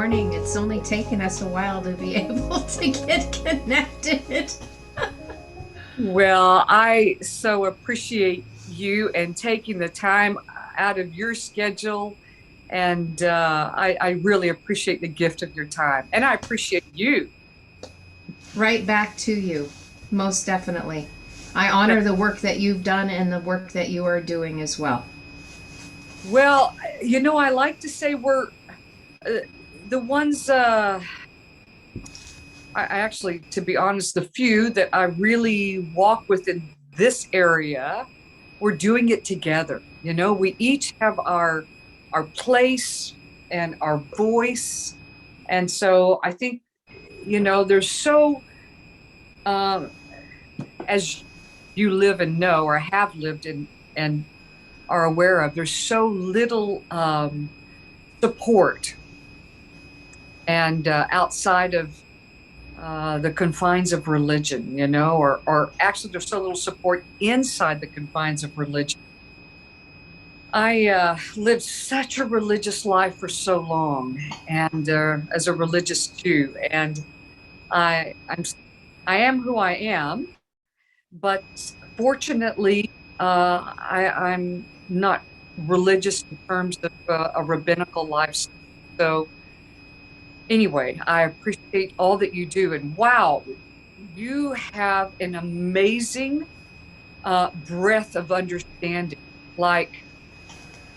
morning. It's only taken us a while to be able to get connected. Well, I so appreciate you and taking the time out of your schedule. And I really appreciate the gift of your time. And I appreciate you. Right back to you, most definitely. I honor the work that you've done and the work that you are doing as well. Well, I like to say we're uh, the ones, I actually, to be honest, the few that I really walk with in this area, we're doing it together. We each have our place and our voice. And so I think, there's so, um, as you live and know, or have lived and are aware of, there's so little support and outside of the confines of religion, or actually there's so little support inside the confines of religion. I lived such a religious life for so long, and as a religious Jew, and I, I'm, I am who I am, but fortunately, I'm not religious in terms of a rabbinical lifestyle. So anyway, I appreciate all that you do, and wow, you have an amazing breadth of understanding. Like,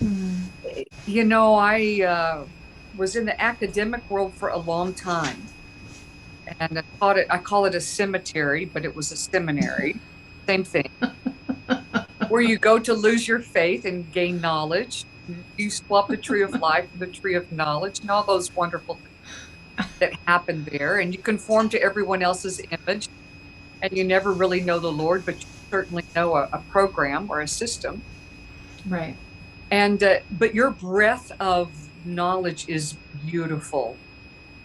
I was in the academic world for a long time, and I call it a cemetery, but it was a seminary. Same thing, where you go to lose your faith and gain knowledge. You swap the tree of life for the tree of knowledge, and all those wonderful things that happen there. And you conform to everyone else's image, and you never really know the Lord, but you certainly know a program or a system. Right. And but your breadth of knowledge is beautiful.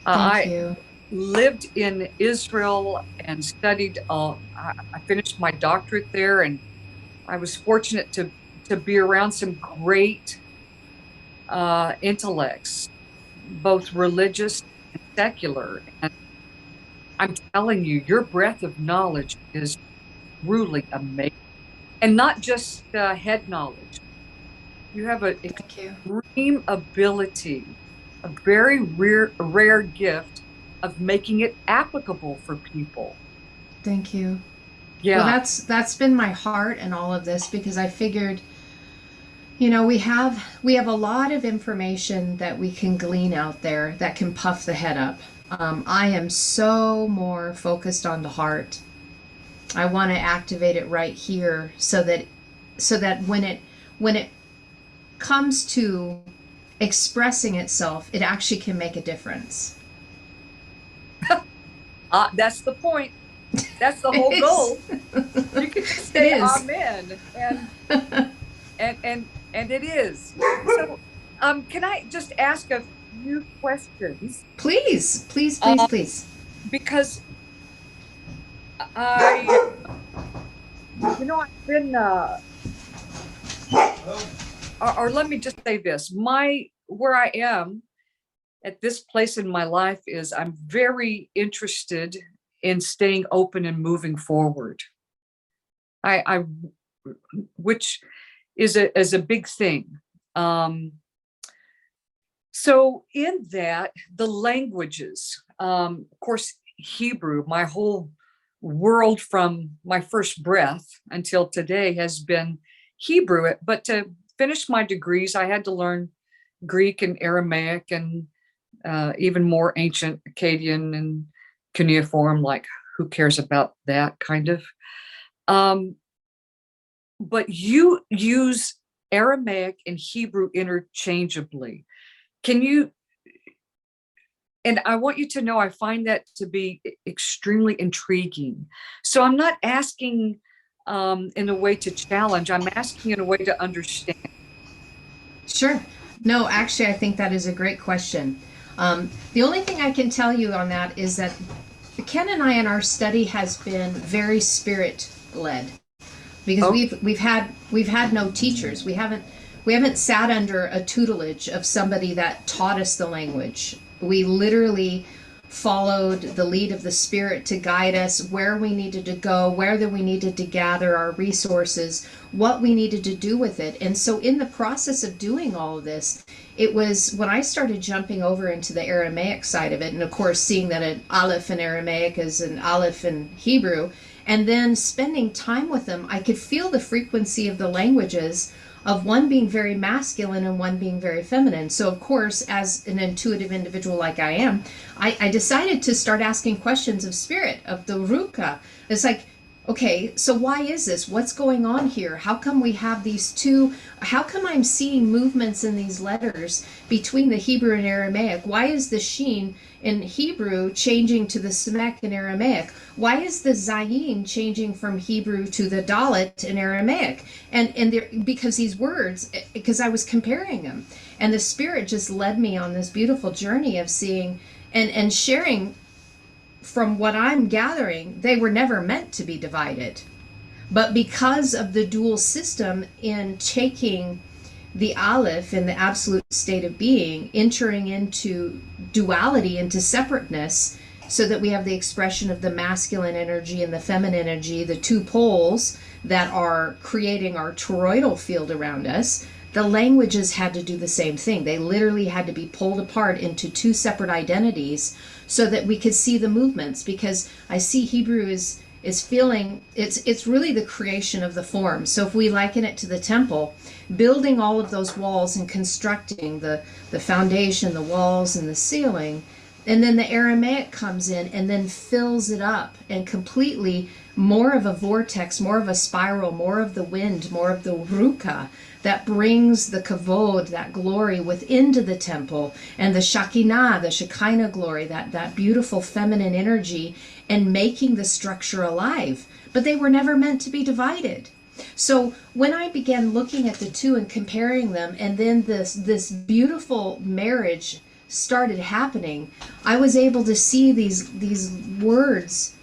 Thank I you. lived in Israel and studied. I finished my doctorate there, and I was fortunate to be around some great intellects, both religious and secular. And I'm telling you, your breadth of knowledge is truly amazing, and not just head knowledge. You have an Thank you. extreme ability, a very rare gift of making it applicable for people. Thank you. Well, Yeah. that's been my heart in all of this because I figured, we have a lot of information that we can glean out there that can puff the head up. I am so more focused on the heart. I want to activate it right here so that when it comes to expressing itself, it actually can make a difference. That's the point. That's the whole It is. goal. You can just It say is. amen. And it is. So can I just ask a few questions? Please, please, please, Um, please. because I I've been or let me just say this. My Where I am at this place in my life is I'm very interested in staying open and moving forward. I which is a big thing. Um, so in that, the languages, of course, Hebrew, my whole world from my first breath until today has been Hebrew. But to finish my degrees, I had to learn Greek and Aramaic and even more ancient Akkadian and cuneiform, like who cares about that kind of. Um, but you use Aramaic and Hebrew interchangeably. Can you? And I want you to know I find that to be extremely intriguing. So I'm not asking in a way to challenge, I'm asking in a way to understand. Sure. No, actually, I think that is a great question. The only thing I can tell you on that is that Ken and I in our study has been very spirit led because Oh, we've had no teachers. We haven't sat under a tutelage of somebody that taught us the language. We literally followed the lead of the Spirit to guide us where we needed to go, where that we needed to gather our resources, what we needed to do with it. And so in the process of doing all of this, it was when I started jumping over into the Aramaic side of it, and of course seeing that an aleph in Aramaic is an aleph in Hebrew, and then spending time with them, I could feel the frequency of the languages of one being very masculine and one being very feminine. So of course, as an intuitive individual like I am, I decided to start asking questions of spirit, of the Ruka. It's like, okay, so why is this? What's going on here? How come we have these two? How come I'm seeing movements in these letters between the Hebrew and Aramaic? Why is the Sheen in Hebrew changing to the Samek in Aramaic? Why is the Zayin changing from Hebrew to the Dalet in Aramaic? And because these words, because I was comparing them. And the Spirit just led me on this beautiful journey of seeing and sharing. From what I'm gathering, they were never meant to be divided. But because of the dual system in taking the Aleph in the absolute state of being, entering into duality, into separateness, so that we have the expression of the masculine energy and the feminine energy, the two poles that are creating our toroidal field around us, the languages had to do the same thing. They literally had to be pulled apart into two separate identities so that we could see the movements, because I see Hebrew is feeling it's really the creation of the form. So if we liken it to the temple, building all of those walls and constructing the foundation, the walls and the ceiling, and then the Aramaic comes in and then fills it up and completely more of a vortex, more of a spiral, more of the wind, more of the ruka that brings the kavod, that glory within to the temple, and the Shekinah glory, that beautiful feminine energy, and making the structure alive. But they were never meant to be divided. So when I began looking at the two and comparing them, and then this beautiful marriage started happening, I was able to see these words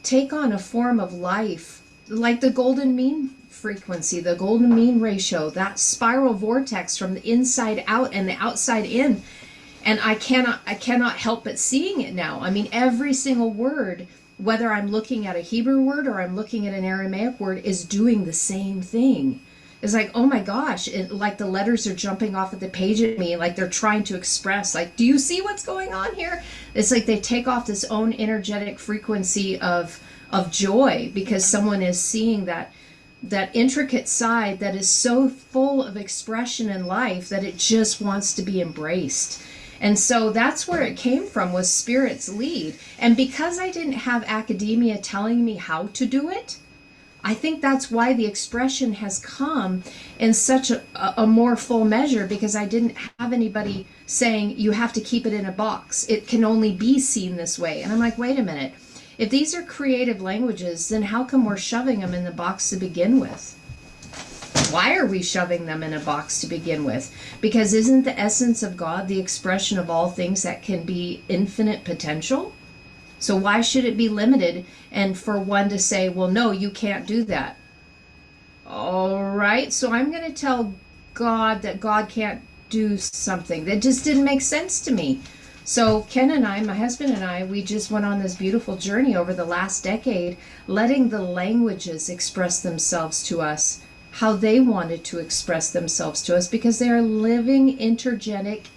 take on a form of life, like the golden mean frequency, the golden mean ratio, that spiral vortex from the inside out and the outside in. And I cannot help but seeing it now. I mean, every single word, whether I'm looking at a Hebrew word or I'm looking at an Aramaic word, is doing the same thing. It's like, oh my gosh, like the letters are jumping off of the page at me, like they're trying to express, like, do you see what's going on here? It's like they take off this own energetic frequency of joy, because someone is seeing that intricate side that is so full of expression and life that it just wants to be embraced. And so that's where it came from, was Spirit's lead. And because I didn't have academia telling me how to do it, I think that's why the expression has come in such a more full measure, because I didn't have anybody saying you have to keep it in a box. It can only be seen this way. And I'm like, wait a minute. If these are creative languages, then how come we're shoving them in the box to begin with? Why are we shoving them in a box to begin with? Because isn't the essence of God the expression of all things that can be infinite potential? So why should it be limited, and for one to say, well, no, you can't do that? All right, so I'm going to tell God that God can't do something. That just didn't make sense to me. So Ken and I, my husband and I, we just went on this beautiful journey over the last decade, letting the languages express themselves to us, how they wanted to express themselves to us, because they are living intergenic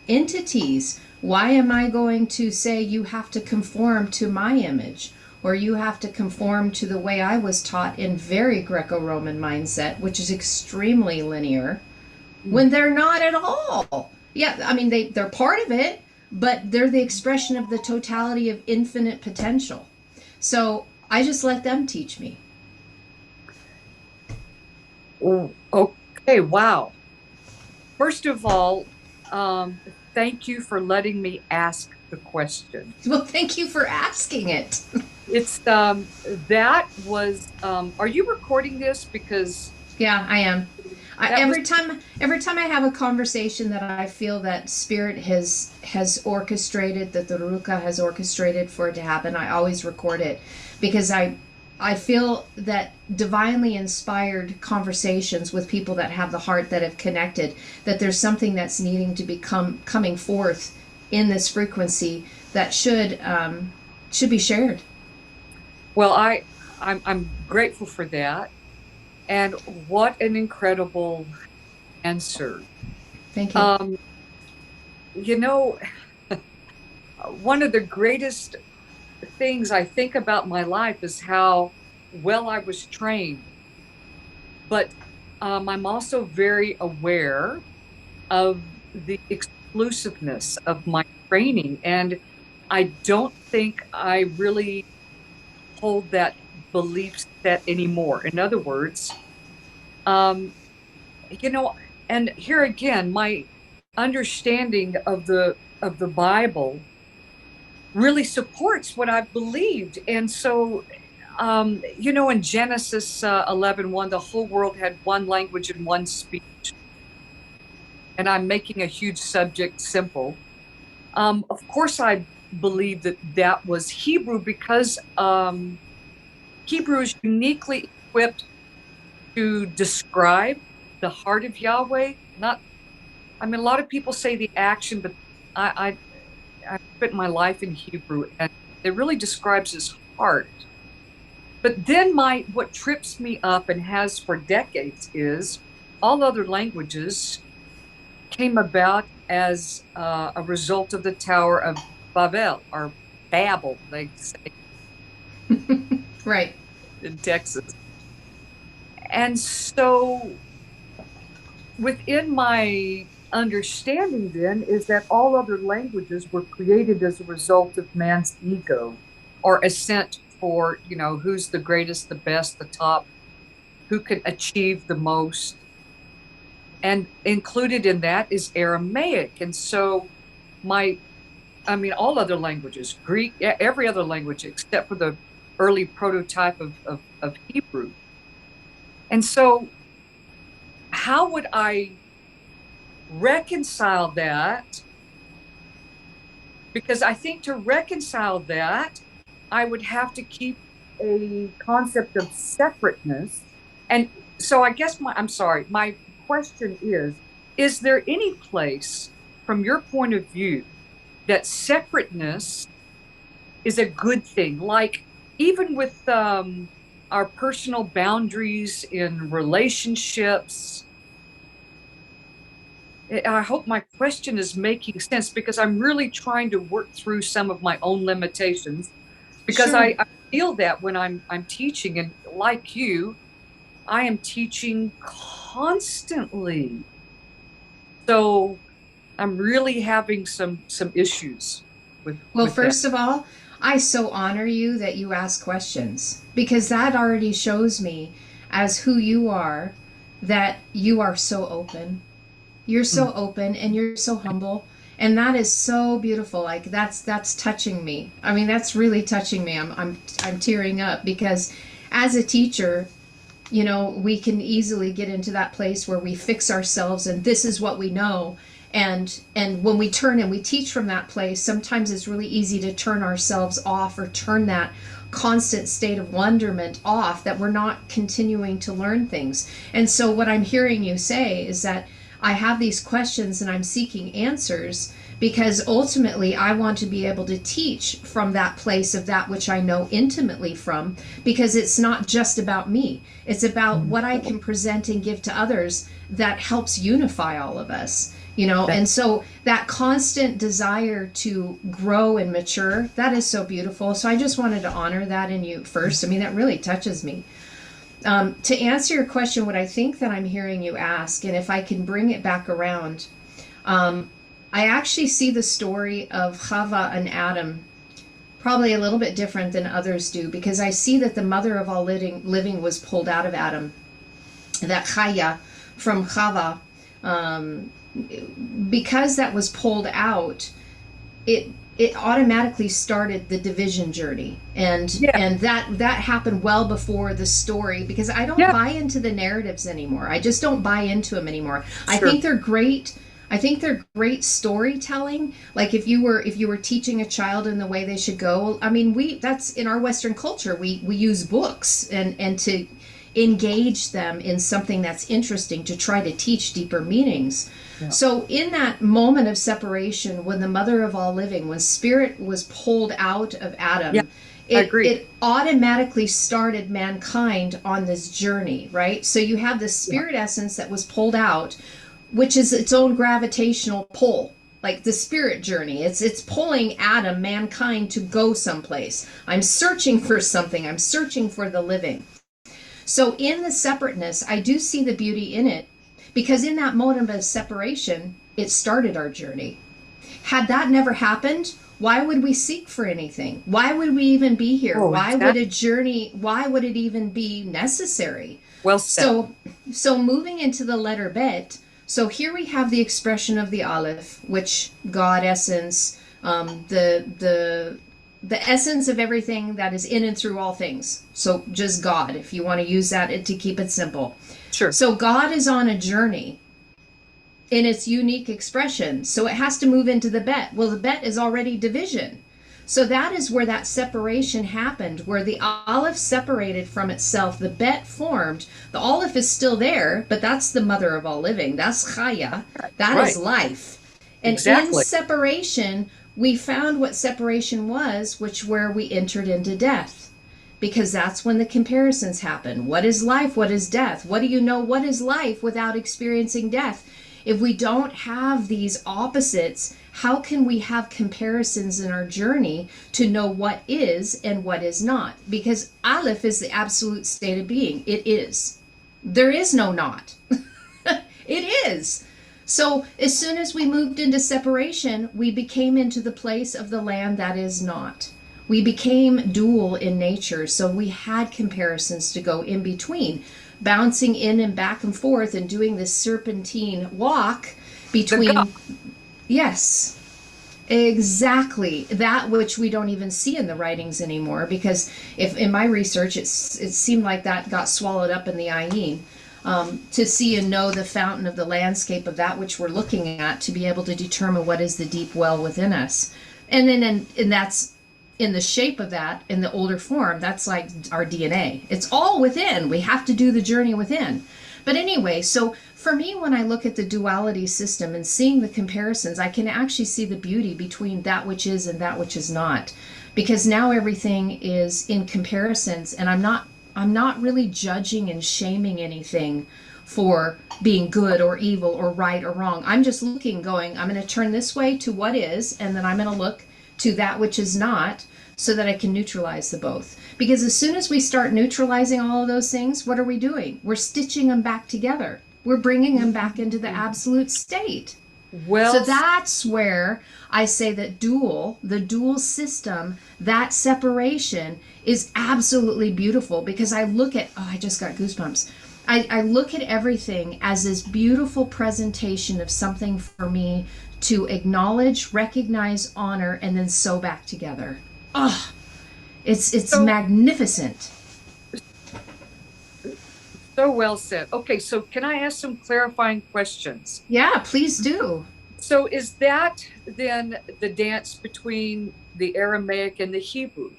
entities. Why am I going to say you have to conform to my image, or you have to conform to the way I was taught in very Greco-Roman mindset, which is extremely linear, when they're not at all? Yeah, I mean, they're part of it, but they're the expression of the totality of infinite potential. So I just let them teach me. Okay, wow. First of all, thank you for letting me ask the question. Well, thank you for asking it. It's that was are you recording this? Because yeah, I am. Every time I have a conversation that I feel that Spirit has orchestrated, that the Ruka has orchestrated for it to happen, I always record it, because I feel that divinely inspired conversations with people that have the heart, that have connected, that there's something that's needing to become coming forth in this frequency that should be shared. Well, I'm grateful for that. And what an incredible answer. Thank you. Um, you know, one of the greatest things I think about my life is how well I was trained. But I'm also very aware of the exclusiveness of my training. And I don't think I really hold that belief set anymore. In other words, um, you know, and here again, my understanding of the Bible really supports what I've believed. And so, in Genesis 11:1, the whole world had one language and one speech. And I'm making a huge subject simple. Of course, I believe that that was Hebrew because Hebrew is uniquely equipped to describe the heart of Yahweh. Not, I mean, a lot of people say the action, but I, I spent my life in Hebrew, and it really describes his heart. But then what trips me up and has for decades is all other languages came about as a result of the Tower of Babel or Babel, they say Right. in Texas. And so within my understanding then is that all other languages were created as a result of man's ego or ascent for, who's the greatest, the best, the top, who can achieve the most. And included in that is Aramaic. And so my all other languages, Greek, every other language except for the early prototype of Hebrew. And so, how would I reconcile that? Because I think to reconcile that, I would have to keep a concept of separateness. And so, I'm sorry, my question is there any place from your point of view that separateness is a good thing? Like, even with our personal boundaries in relationships, I hope my question is making sense because I'm really trying to work through some of my own limitations because Sure. I feel that when I'm teaching, and like you, I am teaching constantly. So I'm really having some issues Well, with that. first of all, I so honor you that you ask questions because that already shows me, as who you are, that you are so open. You're Mm. so open and you're so humble. And that is so beautiful. Like that's touching me. I mean, that's really touching me. I'm tearing up because as a teacher, we can easily get into that place where we fix ourselves and this is what we know. And when we turn and we teach from that place, sometimes it's really easy to turn ourselves off or turn that constant state of wonderment off, that we're not continuing to learn things. And so what I'm hearing you say is that I have these questions and I'm seeking answers because ultimately I want to be able to teach from that place of that which I know intimately from, because it's not just about me. It's about what I can present and give to others that helps unify all of us. And so that constant desire to grow and mature, that is so beautiful. So I just wanted to honor that in you first. I mean, that really touches me. To answer your question, what I think that I'm hearing you ask, and if I can bring it back around, I actually see the story of Chava and Adam probably a little bit different than others do, because I see that the mother of all living was pulled out of Adam. That Chaya from Chava, because that was pulled out, it automatically started the division journey, and Yeah, and that happened well before the story, because I don't yeah, buy into the narratives anymore. I just don't buy into them anymore. I sure. think they're great. I think they're great storytelling. Like if you were teaching a child in the way they should go, I mean, we that's in our Western culture. We use books and to engage them in something that's interesting, to try to teach deeper meanings. Yeah. So in that moment of separation, when the mother of all living, when spirit was pulled out of Yeah, Adam, I it agree. it automatically started mankind on this journey, right? So you have the Yeah. spirit essence that was pulled out, which is its own gravitational pull. Like the spirit journey, it's pulling Adam, mankind, to go someplace. I'm searching for something. I'm searching for the living. So in the separateness, I do see the beauty in it, because in that moment of separation, it started our journey. Had that never happened, why would we seek for anything? Why would we even be here? Oh, Why would exactly. a journey, why would it even be necessary? Well said. So moving into the letter bet, so here we have the expression of the Aleph, which God essence, the essence of everything that is in and through all things. So just God, if you want to use that to keep it simple. Sure. So God is on a journey in its unique expression. So it has to move into the bet. Well, the bet is already division. So that is where that separation happened, where the Aleph separated from itself, the bet formed. The Aleph is still there, but that's the mother of all living. That's Chaya. That Right. is life. And in Exactly. separation, we found what separation was, which where we entered into death. Because that's when the comparisons happen. What is life? What is death? What do you know? What is life without experiencing death? If we don't have these opposites, how can we have comparisons in our journey to know what is and what is not? Because Aleph is the absolute state of being. It is. There is no not. It is. So as soon as we moved into separation, we became into the place of the land that is not. We became dual in nature, so we had comparisons to go in between, bouncing in and back and forth and doing this serpentine walk between. Yes, exactly. That which we don't even see in the writings anymore, because if in my research it seemed like that got swallowed up in the ayin. To see and know the fountain of the landscape of that which we're looking at, to be able to determine what is the deep well within us. And then and that's in the shape of that, in the older form, that's like our DNA. It's all within. We have to do the journey within. But anyway, so for me, when I look at the duality system and seeing the comparisons, I can actually see the beauty between that which is and that which is not. Because now everything is in comparisons, and I'm not really judging and shaming anything for being good or evil or right or wrong. I'm just looking, going, I'm going to turn this way to what is, and then I'm going to look to that which is not, so that I can neutralize the both. Because as soon as we start neutralizing all of those things, what are we doing? We're stitching them back together. We're bringing them back into the absolute state. Well, so that's where I say that the dual system, that separation is absolutely beautiful, because I look at, I just got goosebumps. I look at everything as this beautiful presentation of something for me to acknowledge, recognize, honor, and then sew back together. Oh, it's so, magnificent. so well said. Okay, so can I ask some clarifying questions? Yeah, please do. So is that then the dance between the Aramaic and the Hebrew?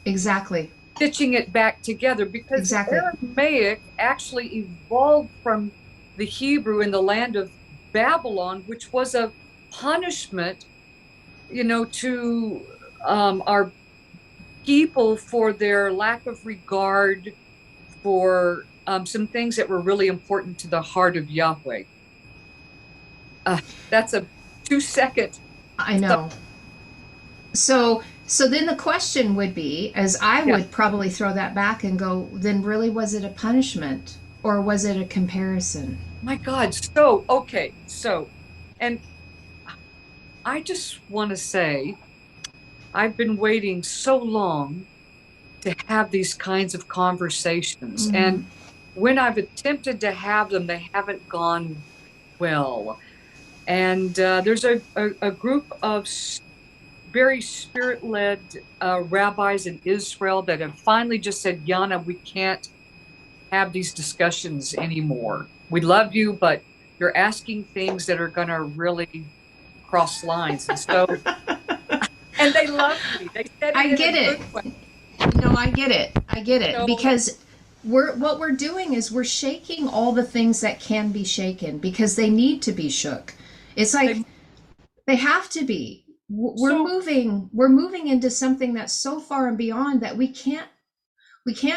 Exactly. Stitching it back together, because the Exactly. Aramaic actually evolved from the Hebrew in the land of Babylon, which was a punishment, to our people for their lack of regard for some things that were really important to the heart of Yahweh. That's a 2 second. I know. So then the question would be, as I Yeah, would probably throw that back and go, then really was it a punishment or was it a comparison? my God. So, okay. So, and I just want to say, I've been waiting so long to have these kinds of conversations. Mm-hmm. And when I've attempted to have them, they haven't gone well. And there's a group of very spirit led rabbis in Israel that have finally just said, Yana, we can't have these discussions anymore. We love you, but you're asking things that are going to really cross lines. And so, and they love me. They said it I in a get good it. way. No, I get it. I get it. So, Because what we're doing is we're shaking all the things that can be shaken because they need to be shook. It's like they have to be. So We're moving into something that's so far and beyond that we can't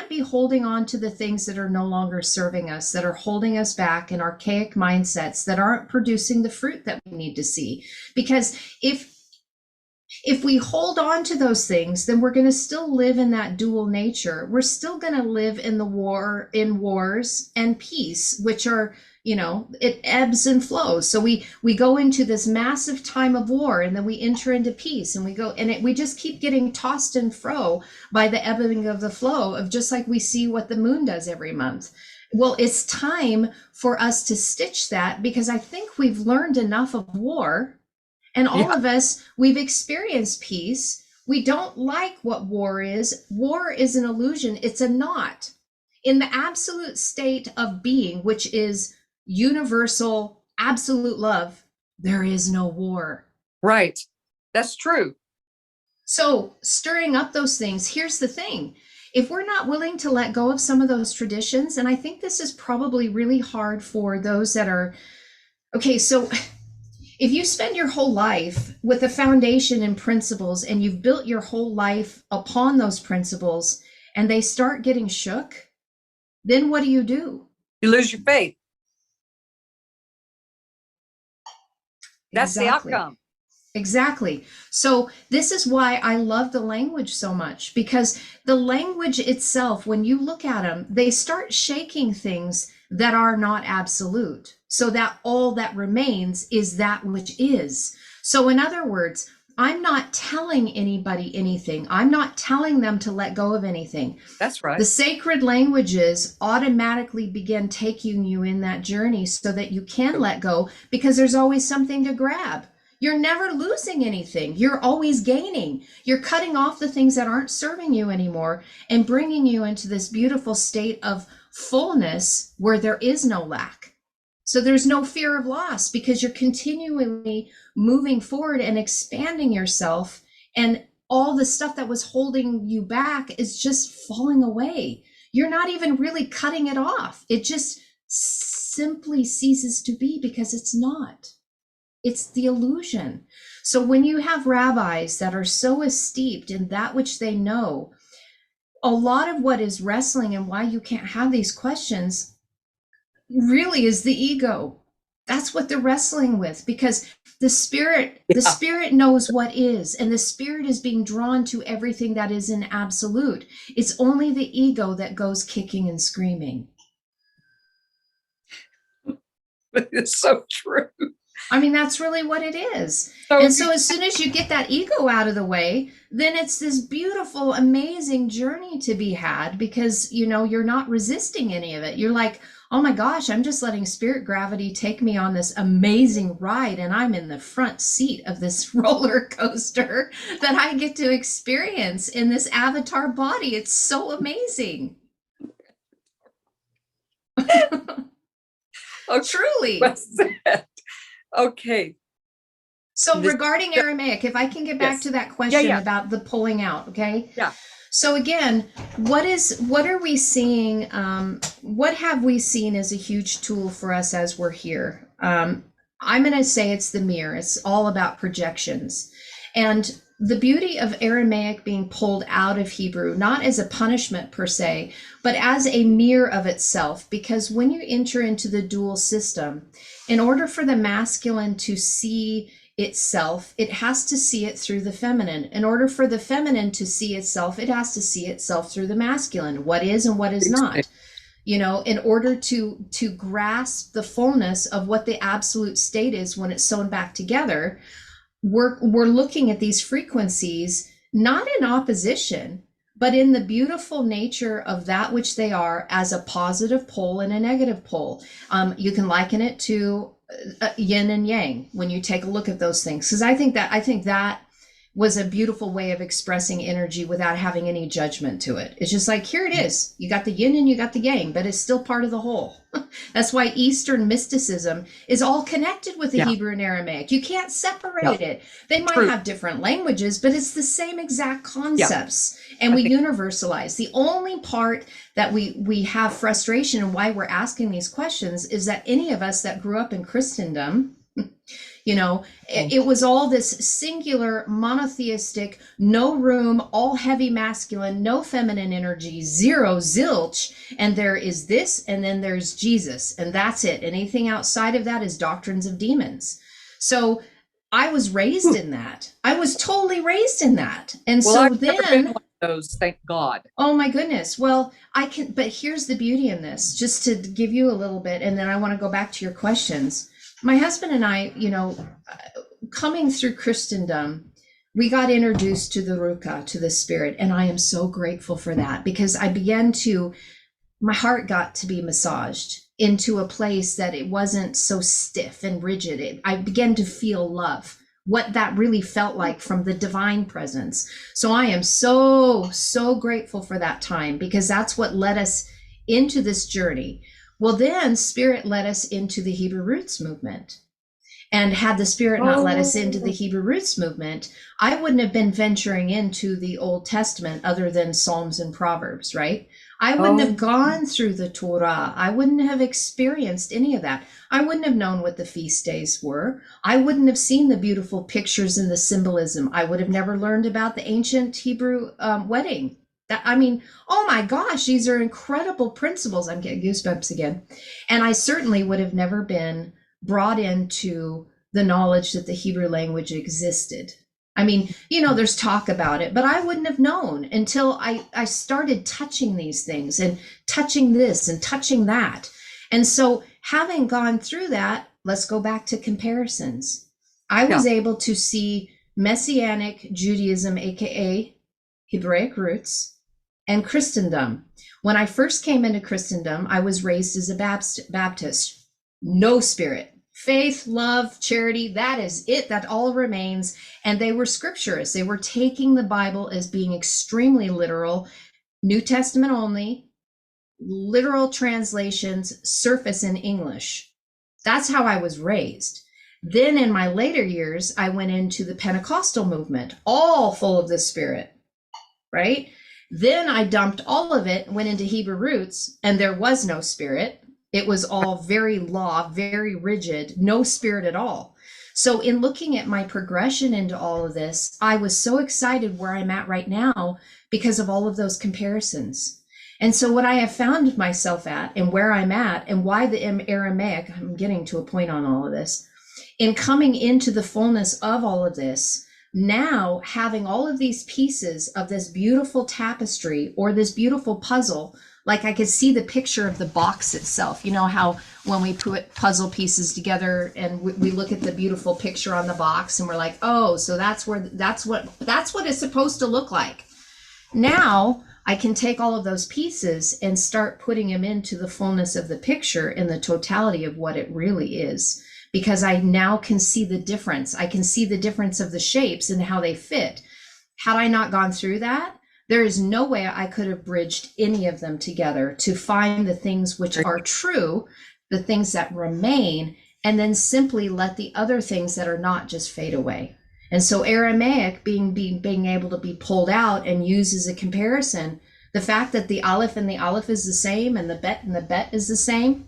be holding on to the things that are no longer serving us, that are holding us back in archaic mindsets that aren't producing the fruit that we need to see. Because if we hold on to those things, then we're going to still live in that dual nature. We're still going to live in wars and peace, which are, it ebbs and flows. So we go into this massive time of war, and then we enter into peace, and we just keep getting tossed and fro by the ebbing of the flow of, just like we see what the moon does every month. Well, it's time for us to stitch that, because I think we've learned enough of war. And all yeah, of us, we've experienced peace. We don't like what war is. War is an illusion. It's a knot. In the absolute state of being, which is universal, absolute love, there is no war. right. That's true. So, stirring up those things, here's the thing. If we're not willing to let go of some of those traditions, and I think this is probably really hard for those that are, okay, so if you spend your whole life with a foundation and principles, and you've built your whole life upon those principles, and they start getting shook, then what do? You lose your faith. That's the Exactly. outcome. Exactly. So this is why I love the language so much, because the language itself, when you look at them, they start shaking things that are not absolute, so that all that remains is that which is. So in other words, I'm not telling anybody anything. I'm not telling them to let go of anything. That's right. The sacred languages automatically begin taking you in that journey so that you can let go, because there's always something to grab. You're never losing anything. You're always gaining. You're cutting off the things that aren't serving you anymore and bringing you into this beautiful state of fullness where there is no lack. So there's no fear of loss, because you're continually moving forward and expanding yourself, and all the stuff that was holding you back is just falling away. You're not even really cutting it off. It just simply ceases to be, because it's not. It's the illusion. So when you have rabbis that are so steeped in that which they know, a lot of what is wrestling and why you can't have these questions really is the ego. That's what they're wrestling with, because the spirit knows what is, and the spirit is being drawn to everything that is in absolute. It's only the ego that goes kicking and screaming. It's so true. I mean, that's really what it is. So And so as soon as you get that ego out of the way, then it's this beautiful, amazing journey to be had, because, you're not resisting any of it. You're like, oh my gosh, I'm just letting spirit gravity take me on this amazing ride, and I'm in the front seat of this roller coaster that I get to experience in this avatar body. It's so amazing. oh, Truly. what's that? Okay. So regarding Aramaic, if I can get back Yes. to that question Yeah. about the pulling out, okay? Yeah. So again, what are we seeing? What have we seen as a huge tool for us as we're here? I'm going to say it's the mirror. It's all about projections. And the beauty of Aramaic being pulled out of Hebrew, not as a punishment per se, but as a mirror of itself, because when you enter into the dual system, in order for the masculine to see itself, it has to see it through the feminine. In order for the feminine to see itself, it has to see itself through the masculine, what is and what is not. In order to grasp the fullness of what the absolute state is when it's sewn back together, we're looking at these frequencies not in opposition, but in the beautiful nature of that which they are, as a positive pole and a negative pole. You can liken it to yin and yang when you take a look at those things, because I think that was a beautiful way of expressing energy without having any judgment to it. It's just like, here it is. You got the yin and you got the yang, but it's still part of the whole. That's why Eastern mysticism is all connected with the Hebrew and Aramaic. You can't separate it. They might have different languages, but it's the same exact concepts. And we universalize. The only part that we have frustration and why we're asking these questions is that any of us that grew up in Christendom, you know, it was all this singular, monotheistic, no room, all heavy masculine, no feminine energy, zero, zilch. And there is this, and then there's Jesus, and that's it. Anything outside of that is doctrines of demons. So I was raised in that. I was totally raised in that. And well, so I've then never been one of those, thank God. Oh my goodness. Well, but here's the beauty in this, just to give you a little bit, and then I want to go back to your questions. My husband and I, you know, coming through Christendom, we got introduced to the Ruka, to the spirit. And I am so grateful for that, because I began to, my heart got to be massaged into a place that it wasn't so stiff and rigid. I began to feel love, what that really felt like from the divine presence. So I am so, so grateful for that time, because that's what led us into this journey. Well, then Spirit led us into the Hebrew Roots movement. And had the Spirit not led us into the Hebrew Roots movement, I wouldn't have been venturing into the Old Testament other than Psalms and Proverbs, right? I wouldn't have gone through the Torah. I wouldn't have experienced any of that. I wouldn't have known what the feast days were. I wouldn't have seen the beautiful pictures and the symbolism. I would have never learned about the ancient Hebrew wedding. I mean, oh my gosh, these are incredible principles. I'm getting goosebumps again. And I certainly would have never been brought into the knowledge that the Hebrew language existed. I mean, you know, there's talk about it, but I wouldn't have known until I started touching these things and touching this and touching that. And so having gone through that, let's go back to comparisons. I was able to see Messianic Judaism, aka Hebraic roots, and Christendom. When I first came into Christendom, I was raised as a Baptist. No spirit. Faith, love, charity, that is it. That all remains. And they were scripturists. They were taking the Bible as being extremely literal, New Testament only, literal translations, surface in English. That's how I was raised. Then in my later years, I went into the Pentecostal movement, all full of the Spirit, right? Then I dumped all of it, went into Hebrew roots, and there was no spirit. It was all very law, very rigid, no spirit at all. So in looking at my progression into all of this, I was so excited where I'm at right now because of all of those comparisons. And so what I have found myself at and where I'm at and why the Aramaic, I'm getting to a point on all of this, in coming into the fullness of all of this, now having all of these pieces of this beautiful tapestry or this beautiful puzzle, like I could see the picture of the box itself. You know how when we put puzzle pieces together and we look at the beautiful picture on the box and we're like, oh, so that's what it's supposed to look like. Now I can take all of those pieces and start putting them into the fullness of the picture in the totality of what it really is. Because I now can see the difference. I can see the difference of the shapes and how they fit. Had I not gone through that, there is no way I could have bridged any of them together to find the things which are true, the things that remain, and then simply let the other things that are not just fade away. And so Aramaic being able to be pulled out and used as a comparison, the fact that the aleph and the aleph is the same and the bet is the same,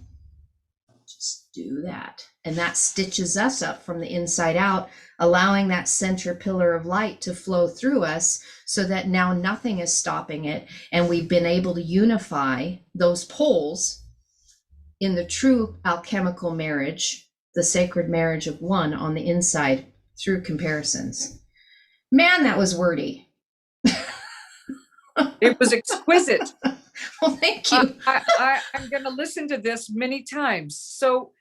just do that. And that stitches us up from the inside out, allowing that center pillar of light to flow through us so that now nothing is stopping it. And we've been able to unify those poles in the true alchemical marriage, the sacred marriage of one on the inside through comparisons. Man, that was wordy. It was exquisite. Well, thank you. I'm going to listen to this many times. So,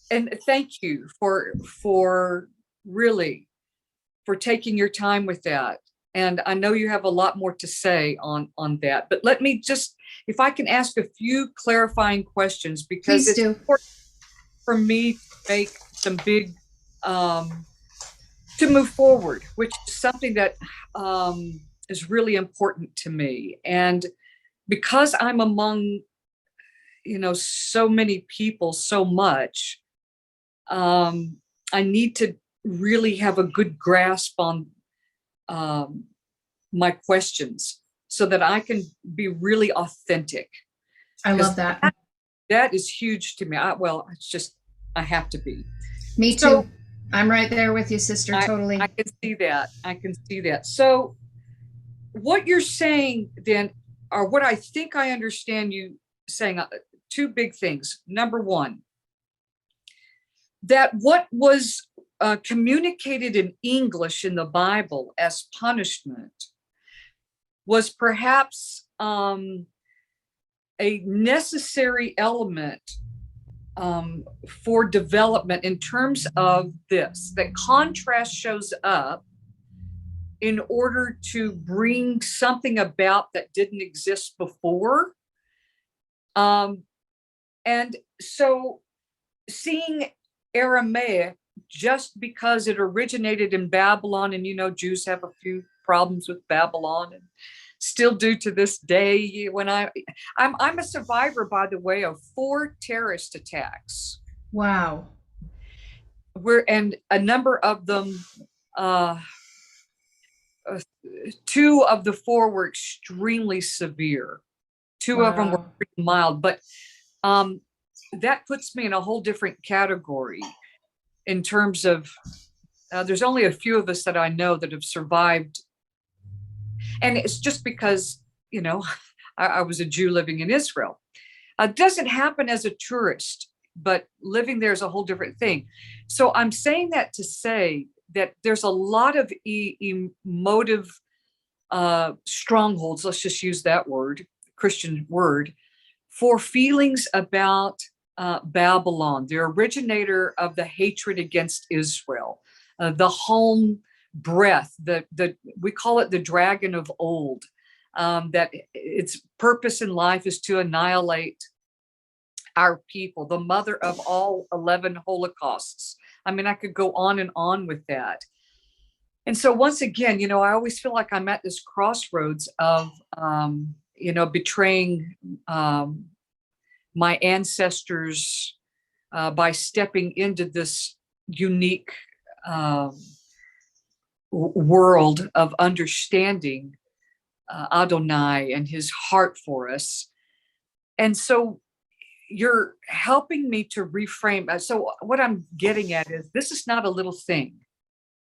and thank you for really for taking your time with that. And I know you have a lot more to say on that, but let me just, if I can ask a few clarifying questions, because it's important for me to make some big to move forward, which is something that is really important to me. And because I'm among, so many people so much, I need to really have a good grasp on my questions so that I can be really authentic. I love that. That is huge to me. It's just, I have to be. Me So, too. I'm right there with you, sister. Totally. I can see that. I can see that. So what you're saying then, or what I think I understand you saying, two big things. Number one, that what was communicated in English in the Bible as punishment was perhaps a necessary element for development in terms of this, that contrast shows up in order to bring something about that didn't exist before. And so seeing Aramaic, just because it originated in Babylon, and Jews have a few problems with Babylon and still do to this day. When I'm a survivor, by the way, of 4 terrorist attacks. Wow. And a number of them, 2 of the 4 were extremely severe. 2 of them were pretty mild, but that puts me in a whole different category in terms of there's only a few of us that I know that have survived. And it's just because, I was a Jew living in Israel. It doesn't happen as a tourist, but living there is a whole different thing. So I'm saying that to say that there's a lot of emotive strongholds, let's just use that word, Christian word, for feelings about Babylon, the originator of the hatred against Israel, the home breath, we call it the dragon of old, that its purpose in life is to annihilate our people, the mother of all 11 holocausts. I mean, I could go on and on with that. And so once again, I always feel like I'm at this crossroads of, betraying my ancestors by stepping into this unique world of understanding Adonai and his heart for us. And so you're helping me to reframe. So what I'm getting at is this is not a little thing.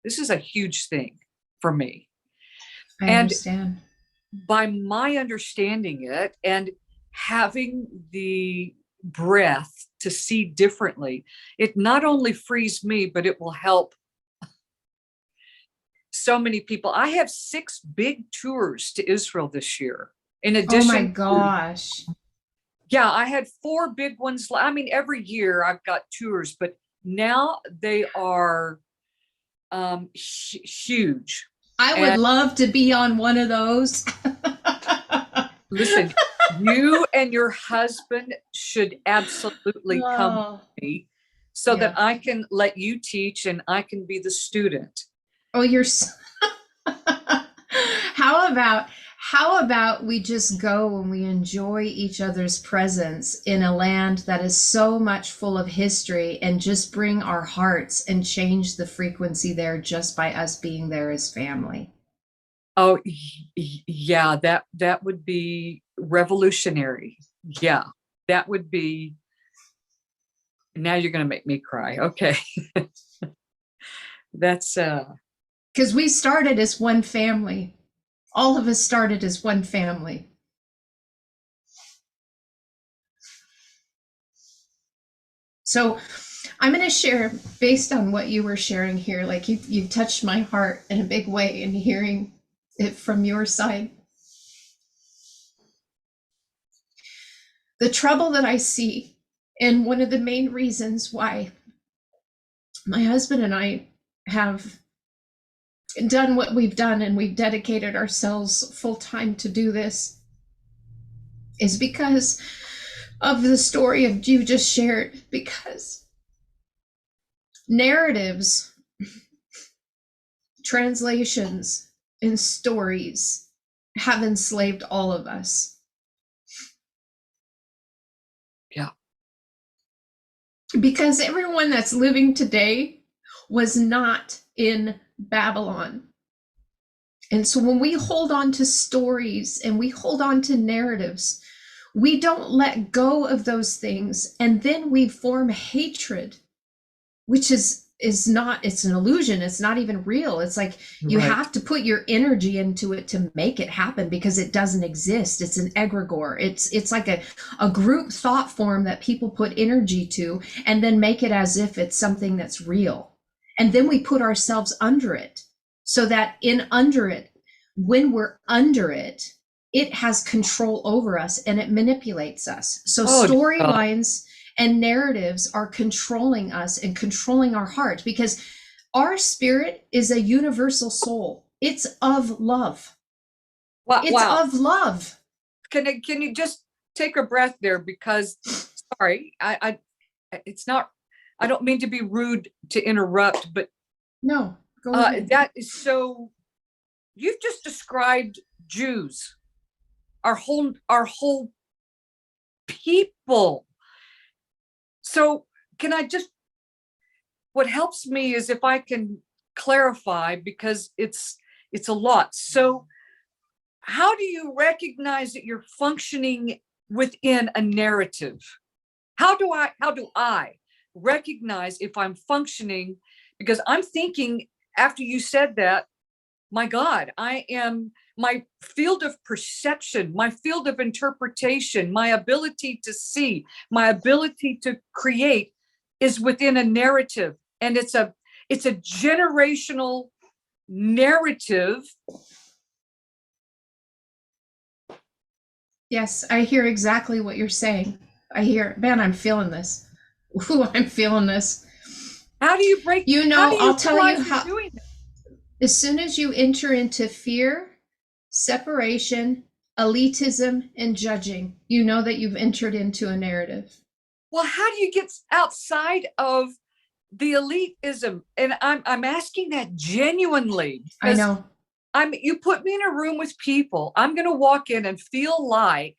This is a huge thing for me. I understand. By my understanding it and having the breath to see differently, it not only frees me, but it will help so many people. I have 6 big tours to Israel this year. In addition, oh my gosh. Yeah, I had 4 big ones. I mean, every year I've got tours, but now they are huge. I would love to be on one of those. Listen, you and your husband should absolutely come with me so that I can let you teach and I can be the student. Oh, you're how about we just go and we enjoy each other's presence in a land that is so much full of history and just bring our hearts and change the frequency there just by us being there as family. Oh, yeah, that would be revolutionary. Yeah, that would be. Now you're going to make me cry. Okay. That's because we started as one family. All of us started as one family. So I'm going to share based on what you were sharing here. Like you touched my heart in a big way in hearing it from your side. The trouble that I see, and one of the main reasons why my husband and I have done what we've done and we've dedicated ourselves full time to do this, is because of the story of you just shared. Because narratives translations and stories have enslaved all of us. Yeah. Because everyone that's living today was not in Babylon. And so when we hold on to stories and we hold on to narratives, we don't let go of those things, and then we form hatred, which is not, it's an illusion. It's not even real. It's like you have to put your energy into it to make it happen, because it doesn't exist. It's an egregore. It's like a group thought form that people put energy to and then make it as if it's something that's real. And then we put ourselves under it, so that under it, when we're under it, it has control over us and it manipulates us. So storylines and narratives are controlling us and controlling our heart, because our spirit is a universal soul. It's of love. Wow. It's of love. Can you just take a breath there? Because sorry, it's not, I don't mean to be rude to interrupt, but no, go ahead. That is so, you've just described Jews, our whole people. So can I just, what helps me is if I can clarify, because it's a lot. So how do you recognize that you're functioning within a narrative? How do I recognize if I'm functioning? Because I'm thinking, after you said that, my God, my field of perception, my field of interpretation, my ability to see, my ability to create is within a narrative. And it's a generational narrative. Yes, I hear exactly what you're saying. I hear, man, I'm feeling this. Ooh, I'm feeling this. How do you break? I'll tell you how. Doing that? As soon as you enter into fear, separation, elitism, and judging, you know that you've entered into a narrative. Well, how do you get outside of the elitism? And I'm asking that genuinely. I know. You put me in a room with people, I'm going to walk in and feel like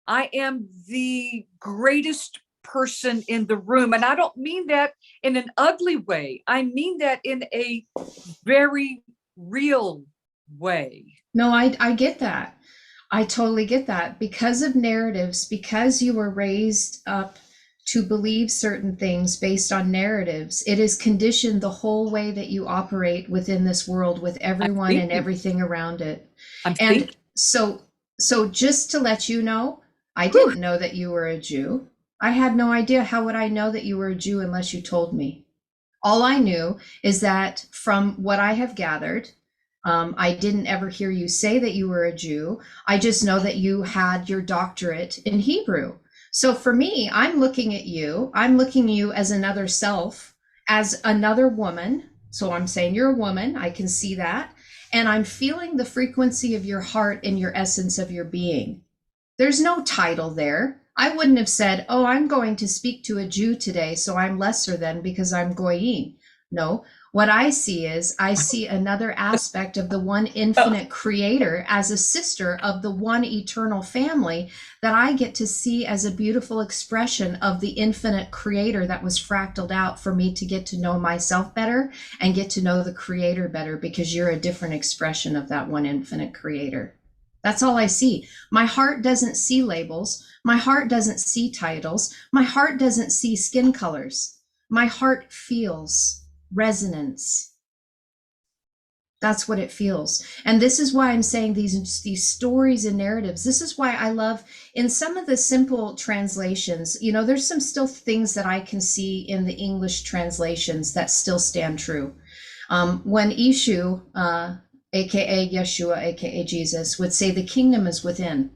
I am the greatest person in the room. And I don't mean that in an ugly way. I mean that in a very real way. No, I get that. I totally get that. Because of narratives, because you were raised up to believe certain things based on narratives, it is conditioned the whole way that you operate within this world with everyone and everything around it. And so just to let you know, I didn't know that you were a Jew. I had no idea. How would I know that you were a Jew unless you told me? All I knew is that from what I have gathered, I didn't ever hear you say that you were a Jew. I just know that you had your doctorate in Hebrew. So for me, I'm looking at you. I'm looking at you as another self, as another woman. So I'm saying you're a woman. I can see that. And I'm feeling the frequency of your heart and your essence of your being. There's no title there. I wouldn't have said, oh, I'm going to speak to a Jew today, so I'm lesser than because I'm Goyim. No, what I see is I see another aspect of the one infinite creator as a sister of the one eternal family that I get to see as a beautiful expression of the infinite creator that was fractaled out for me to get to know myself better and get to know the creator better, because you're a different expression of that one infinite creator. That's all I see. My heart doesn't see labels. My heart doesn't see titles. My heart doesn't see skin colors. My heart feels resonance. That's what it feels. And this is why I'm saying these stories and narratives. This is why I love in some of the simple translations, there's some still things that I can see in the English translations that still stand true. When Ishu, aka Yeshua, aka Jesus, would say the kingdom is within.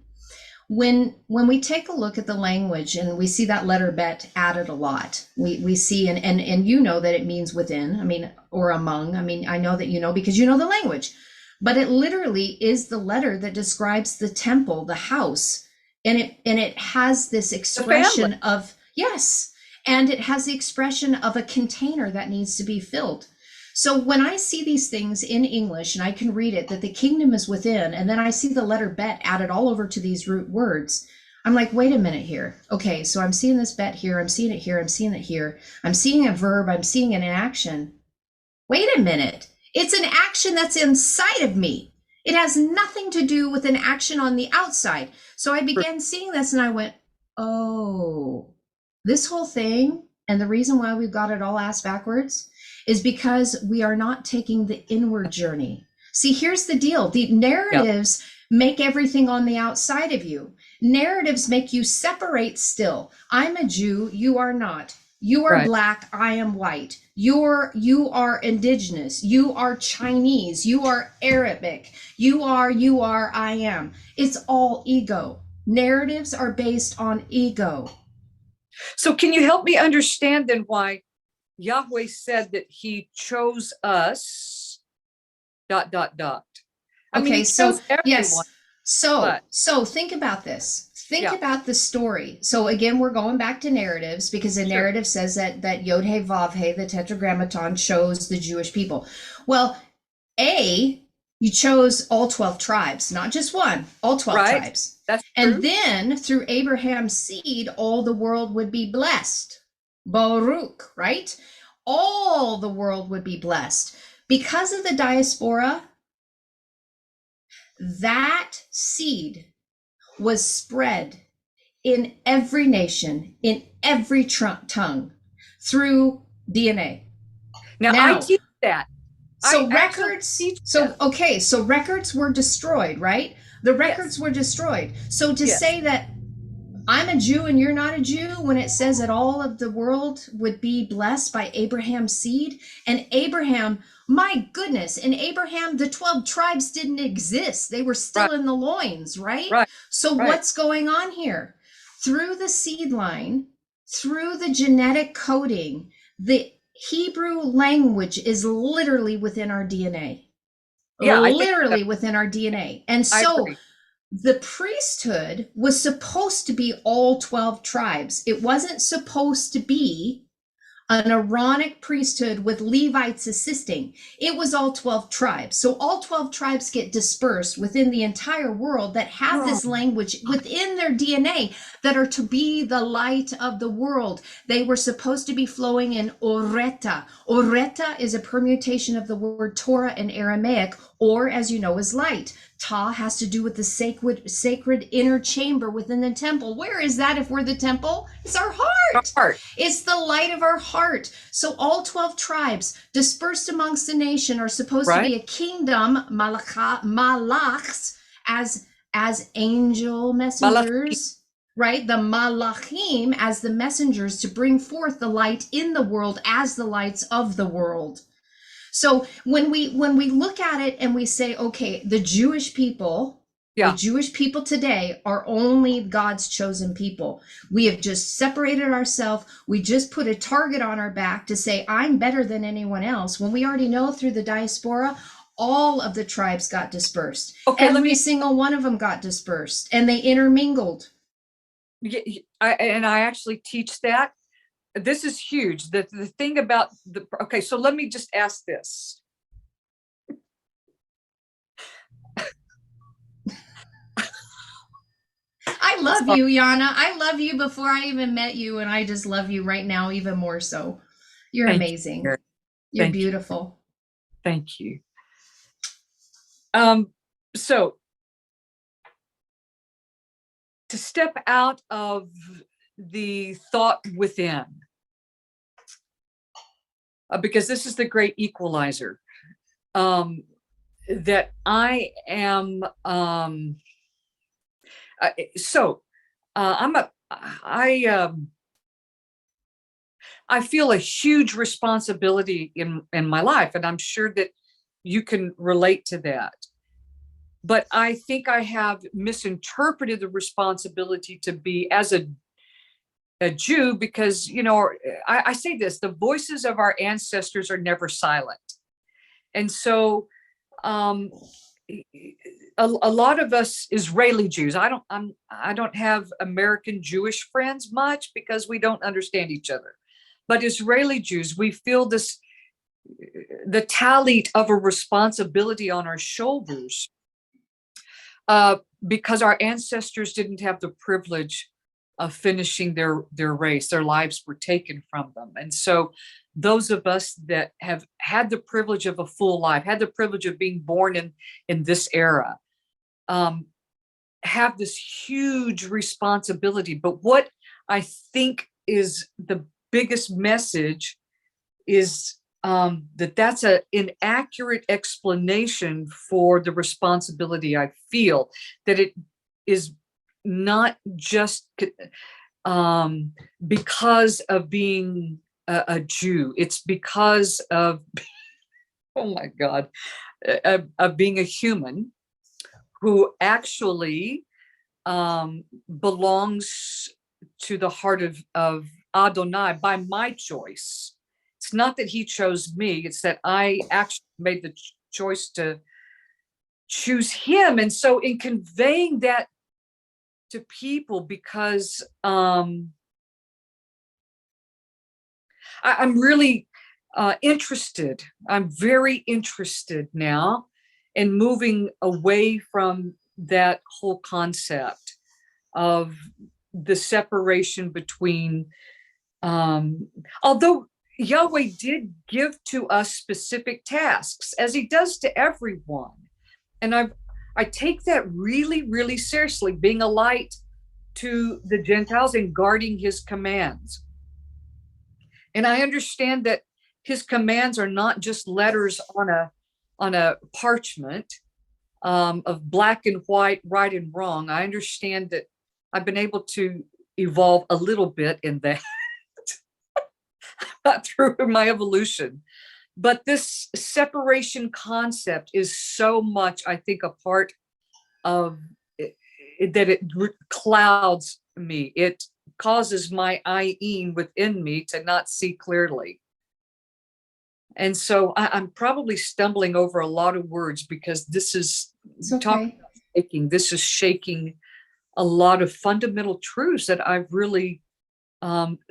When we take a look at the language and we see that letter bet added a lot, we see and you know that it means within, or among. I know that you know because you know the language, but it literally is the letter that describes the temple, the house, and it has this expression of, yes, and it has the expression of a container that needs to be filled. So when I see these things in English and I can read it, that the kingdom is within, and then I see the letter bet added all over to these root words, I'm like, wait a minute here. Okay, so I'm seeing this bet here, I'm seeing it here, I'm seeing it here. I'm seeing a verb, I'm seeing an action. Wait a minute. It's an action that's inside of me. It has nothing to do with an action on the outside. So I began seeing this and I went, oh, this whole thing, and the reason why we've got it all ass backwards is because we are not taking the inward journey. See, here's the deal. The narratives make everything on the outside of you. Narratives make you separate still. I'm a Jew, you are not. You are black, I am white. You are indigenous. You are Chinese. You are Arabic. You are, I am. It's all ego. Narratives are based on ego. So can you help me understand then why Yahweh said that he chose us, ... I mean, he chose everyone. Yes. So think about this. Think about the story. So again, we're going back to narratives because the narrative says that Yod He Vav He, the Tetragrammaton, chose the Jewish people. Well, you chose all 12 tribes, not just one, all 12 tribes. That's true. And then through Abraham's seed, all the world would be blessed. Baruch, right? All the world would be blessed. Because of the diaspora, that seed was spread in every nation, in every tongue, through DNA. Now I teach that. So so records were destroyed, right? The records were destroyed. So to say that I'm a Jew and you're not a Jew, when it says that all of the world would be blessed by Abraham's seed, and Abraham, my goodness, in Abraham, the 12 tribes didn't exist. They were still in the loins, right? So what's going on here? Through the seed line, through the genetic coding, the Hebrew language is literally within our DNA. Literally within our DNA. And so the priesthood was supposed to be all 12 tribes. It wasn't supposed to be an Aaronic priesthood with Levites assisting. It was all 12 tribes. So all 12 tribes get dispersed within the entire world that have this language within their DNA that are to be the light of the world. They were supposed to be flowing in Oreta. Oreta is a permutation of the word Torah in Aramaic, or as you know, is light. Ta has to do with the sacred inner chamber within the temple. Where is that if we're the temple? It's our heart. It's the light of our heart. So all 12 tribes dispersed amongst the nation are supposed to be a kingdom, malachs, as angel messengers, right? The malachim as the messengers to bring forth the light in the world as the lights of the world. So when we look at it and we say, okay, the Jewish people today are only God's chosen people. We have just separated ourselves. We just put a target on our back to say, I'm better than anyone else. When we already know through the diaspora, all of the tribes got dispersed. Every single one of them got dispersed and they intermingled. I actually teach that. This is huge. The thing about so let me just ask this. I love you, Yana. I love you before I even met you, and I just love you right now even more so. You're amazing. You're beautiful. Thank you. So to step out of the thought within, because this is the great equalizer, that I am, I feel a huge responsibility in my life, and I'm sure that you can relate to that. But I think I have misinterpreted the responsibility to be as a Jew, because, I say this, the voices of our ancestors are never silent. And so a lot of us Israeli Jews, I don't have American Jewish friends much because we don't understand each other. But Israeli Jews, we feel this the tallit of a responsibility on our shoulders, because our ancestors didn't have the privilege of finishing their race. Their lives were taken from them. And so those of us that have had the privilege of a full life, had the privilege of being born in this era, have this huge responsibility. But what I think is the biggest message is that's an inaccurate explanation for the responsibility I feel, that it is not just because of being a Jew. It's because of, oh my God, of being a human who actually belongs to the heart of Adonai by my choice. It's not that he chose me, it's that I actually made the choice to choose him. And so in conveying that to people, because I'm really interested, I'm very interested now in moving away from that whole concept of the separation between, although Yahweh did give to us specific tasks, as he does to everyone. And I take that really, really seriously, being a light to the Gentiles and guarding his commands. And I understand that his commands are not just letters on a parchment of black and white, right and wrong. I understand that I've been able to evolve a little bit in that through my evolution. But this separation concept is so much, I think, a part of it, that it clouds me. It causes my eyeing within me to not see clearly. And so I'm probably stumbling over a lot of words, because this is shaking. This is shaking a lot of fundamental truths that I've really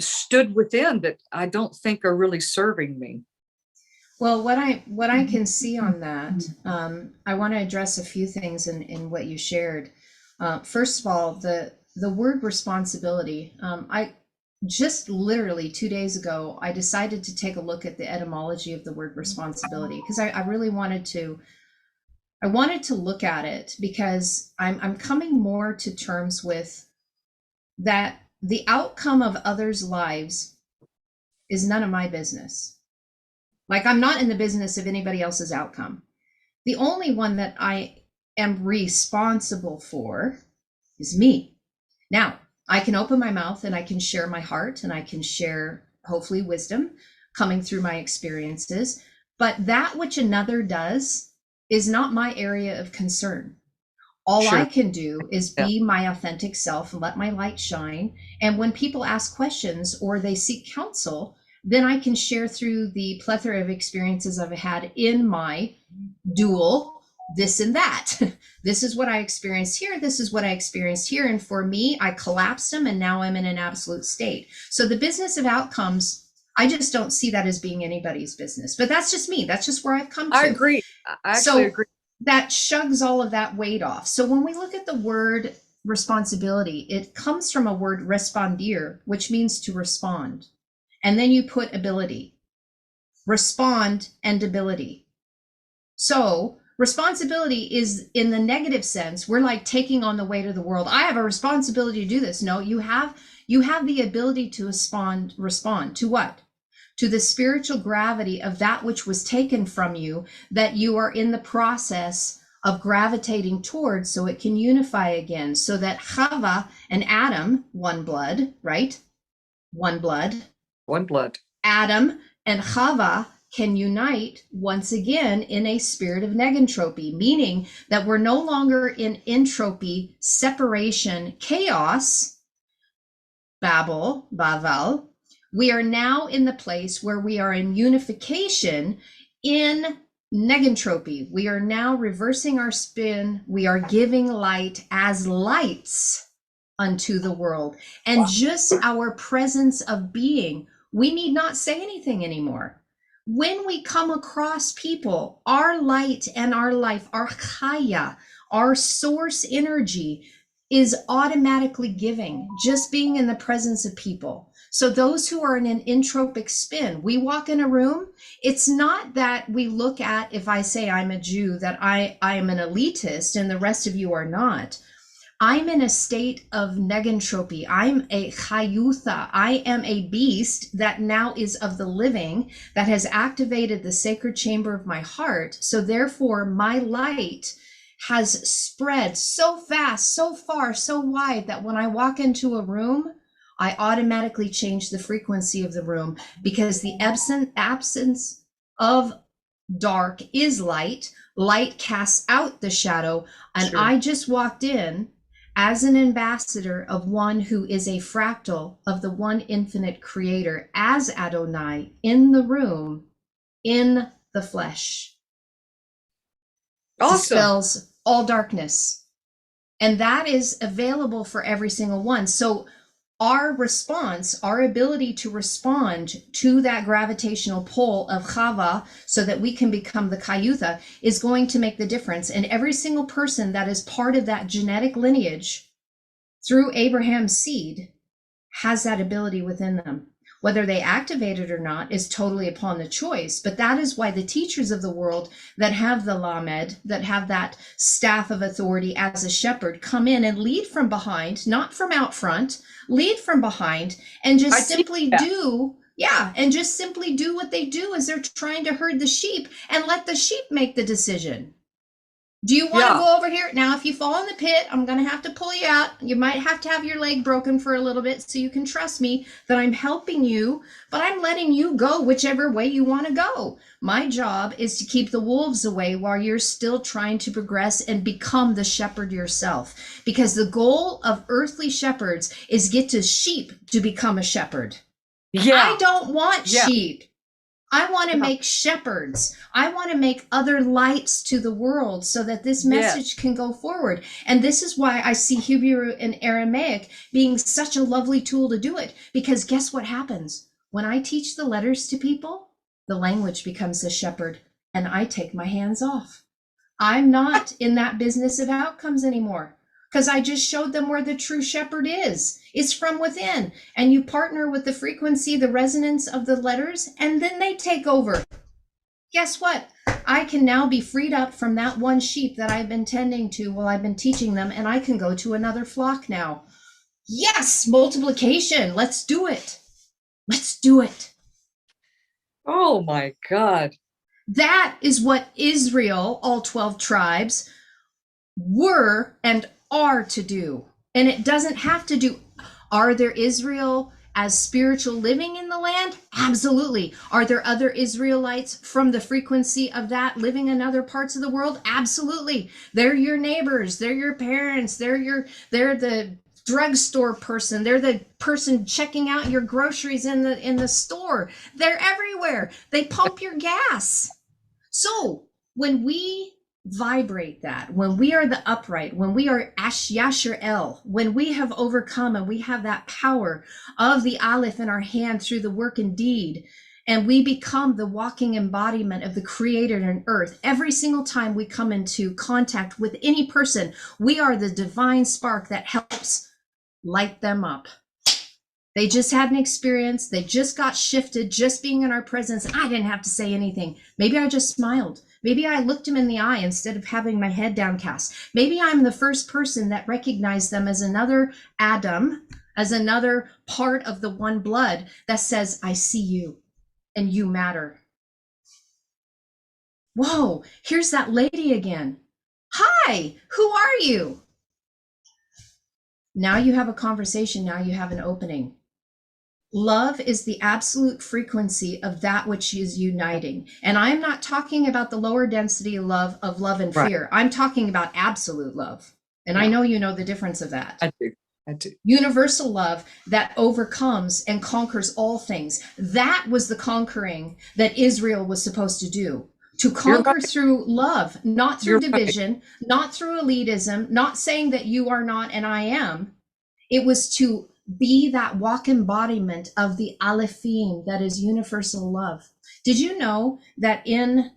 stood within, that I don't think are really serving me. Well, what I can see on that, I want to address a few things in what you shared. First of all, the word responsibility. I just literally 2 days ago, I decided to take a look at the etymology of the word responsibility, because I really wanted to. I wanted to look at it because I'm coming more to terms with that the outcome of others' lives is none of my business. Like, I'm not in the business of anybody else's outcome. The only one that I am responsible for is me. Now, I can open my mouth and I can share my heart, and I can share, hopefully, wisdom coming through my experiences. But that which another does is not my area of concern. All Sure. I can do is be my authentic self and let my light shine. And when people ask questions or they seek counsel, then I can share through the plethora of experiences I've had in my dual this and that. This is what I experienced here. This is what I experienced here. And for me, I collapsed them, and now I'm in an absolute state. So the business of outcomes, I just don't see that as being anybody's business. But that's just me. That's just where I've come to. I agree. I actually agree. That shrugs all of that weight off. So when we look at the word responsibility, it comes from a word responder, which means to respond. And then you put ability, respond and ability. So responsibility is, in the negative sense, we're like taking on the weight of the world. I have a responsibility to do this. No, you have the ability to respond to what? To the spiritual gravity of that which was taken from you, that you are in the process of gravitating towards, so it can unify again, so that Chava and Adam, one blood, right? One blood. One blood. Adam and Chava can unite once again in a spirit of negentropy, meaning that we're no longer in entropy, separation, chaos, Bavel. We are now in the place where we are in unification in negentropy. We are now reversing our spin. We are giving light as lights unto the world. And just our presence of being, we need not say anything anymore. When we come across people, our light and our life, our chaya, our source energy is automatically giving, just being in the presence of people. So those who are in an entropic spin, we walk in a room, it's not that we look at, if I say I'm a Jew, that I am an elitist and the rest of you are not. I'm in a state of negentropy. I'm a chayutha. I am a beast that now is of the living, that has activated the sacred chamber of my heart. So therefore, my light has spread so fast, so far, so wide that when I walk into a room, I automatically change the frequency of the room, because the absence of dark is light. Light casts out the shadow. And Sure. I just walked in as an ambassador of one who is a fractal of the one infinite creator, as Adonai, in the room, in the flesh. Awesome. Dispels all darkness. And that is available for every single one. So our response, our ability to respond to that gravitational pull of Chava so that we can become the Kayutha is going to make the difference. And every single person that is part of that genetic lineage through Abraham's seed has that ability within them. Whether they activate it or not is totally upon the choice. But that is why the teachers of the world that have the Lamed, that have that staff of authority as a shepherd, come in and lead from behind, not from out front, lead from behind, and just simply do what they do as they're trying to herd the sheep, and let the sheep make the decision. Do you want to go over here? Now, if you fall in the pit, I'm going to have to pull you out. You might have to have your leg broken for a little bit so you can trust me that I'm helping you, but I'm letting you go whichever way you want to go. My job is to keep the wolves away while you're still trying to progress and become the shepherd yourself. Because the goal of earthly shepherds is get to sheep to become a shepherd. Yeah. I don't want sheep. I want to make shepherds. I want to make other lights to the world so that this message can go forward. And this is why I see Hebrew and Aramaic being such a lovely tool to do it. Because guess what happens? When I teach the letters to people, the language becomes the shepherd, and I take my hands off. I'm not in that business of outcomes anymore, because I just showed them where the true shepherd is. It's from within. And you partner with the frequency, the resonance of the letters, and then they take over. Guess what? I can now be freed up from that one sheep that I've been tending to while I've been teaching them, and I can go to another flock now. Yes, multiplication. Let's do it. Let's do it. Oh my God. That is what Israel, all 12 tribes, were and are to do. And it doesn't have to do. Are there Israel as spiritual living in the land? Absolutely. Are there other Israelites from the frequency of that living in other parts of the world? Absolutely. They're your neighbors, they're your parents, they're the drugstore person, they're the person checking out your groceries in the store. They're everywhere. They pump your gas. So when we vibrate that, when we are the upright, when we are Yasher El, when we have overcome and we have that power of the Aleph in our hand through the work and deed, and we become the walking embodiment of the creator in earth, every single time we come into contact with any person, we are the divine spark that helps light them up. They just had an experience. They just got shifted just being in our presence. I didn't have to say anything. Maybe I just smiled. Maybe I looked him in the eye instead of having my head downcast. Maybe I'm the first person that recognized them as another Adam, as another part of the one blood that says, I see you and you matter. Whoa, here's that lady again. Hi, who are you? Now you have a conversation. Now you have an opening. Love is the absolute frequency of that which is uniting. And I'm not talking about the lower density love and fear. I'm talking about absolute love. And I know you know the difference of that. I do. Universal love that overcomes and conquers all things. That was the conquering that Israel was supposed to do. To conquer through love, not through division, not through elitism, not saying that you are not and I am. It was to be that walk embodiment of the Alephim, that is universal love. Did you know that in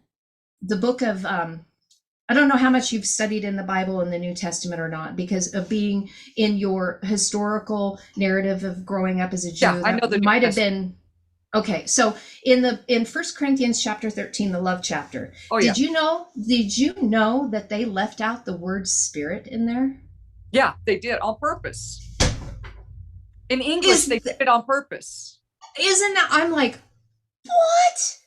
the book of, I don't know how much you've studied in the Bible in the New Testament or not, because of being in your historical narrative of growing up as a Jew, Yeah, I know the that New might have Testament. been okay. So in 1 Corinthians chapter 13, the love chapter, Oh yeah. did you know that they left out the word spirit in there? Yeah, they did on purpose. In English, Is they did it on purpose. isn't that, I'm like, what?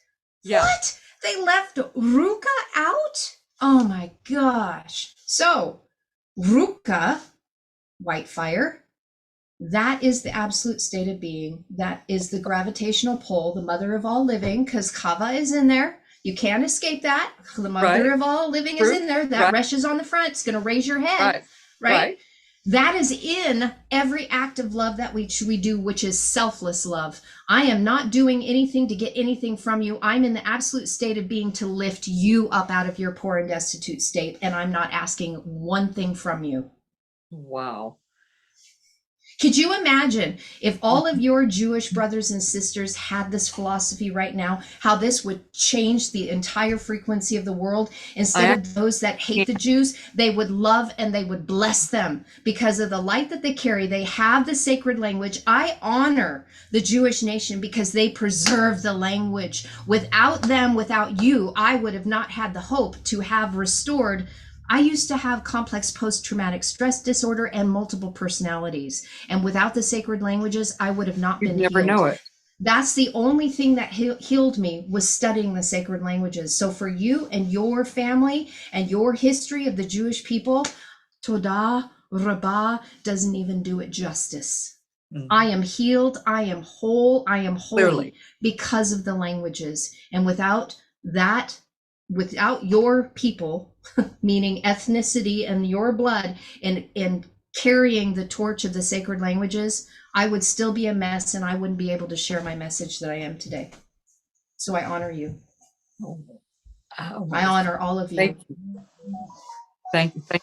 Yeah. What? They left Ruka out? Oh my gosh. So, Ruka, white fire, that is the absolute state of being. That is the gravitational pull, the mother of all living, because Chava is in there. You can't escape that. The mother Right. of all living is True. in there. That Right. resh is on the front. It's going to raise your head. Right. Right? Right. That is in every act of love that we do, which is selfless love. I am not doing anything to get anything from you. I'm in the absolute state of being to lift you up out of your poor and destitute state, and I'm not asking one thing from you. Wow. Could you imagine if all of your Jewish brothers and sisters had this philosophy right now, how this would change the entire frequency of the world? Instead of those that hate the Jews, they would love and they would bless them because of the light that they carry. They have the sacred language. I honor the Jewish nation because they preserve the language. Without them, without you, I would have not had the hope to have restored. I used to have complex post-traumatic stress disorder and multiple personalities. And without the sacred languages, I would have not been You'd never healed. know it. That's the only thing that healed me, was studying the sacred languages. So for you and your family and your history of the Jewish people, Todah Rabbah doesn't even do it justice. I am healed. I am whole. I am holy. Clearly. Because of the languages. And without that, without your people, meaning ethnicity and your blood, and carrying the torch of the sacred languages, I would still be a mess and I wouldn't be able to share my message that I am today. So I honor you. Oh, I honor all of you. Thank you. Thank you. Thank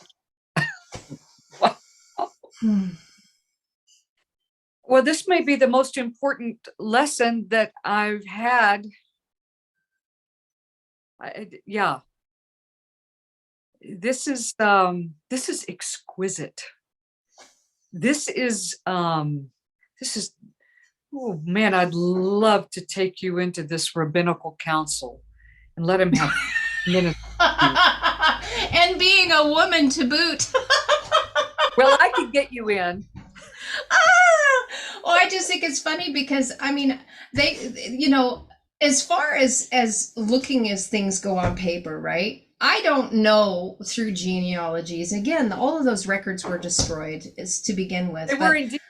you. Wow. Well, this may be the most important lesson that I've had. Yeah. This is exquisite. This is, oh man, I'd love to take you into this rabbinical council and let him have minutes. And being a woman to boot. Well, I could get you in. Well, I just think it's funny because, I mean, they, as far as looking as things go on paper, right? I don't know through genealogies. Again, all of those records were destroyed is to begin with. They were indeed.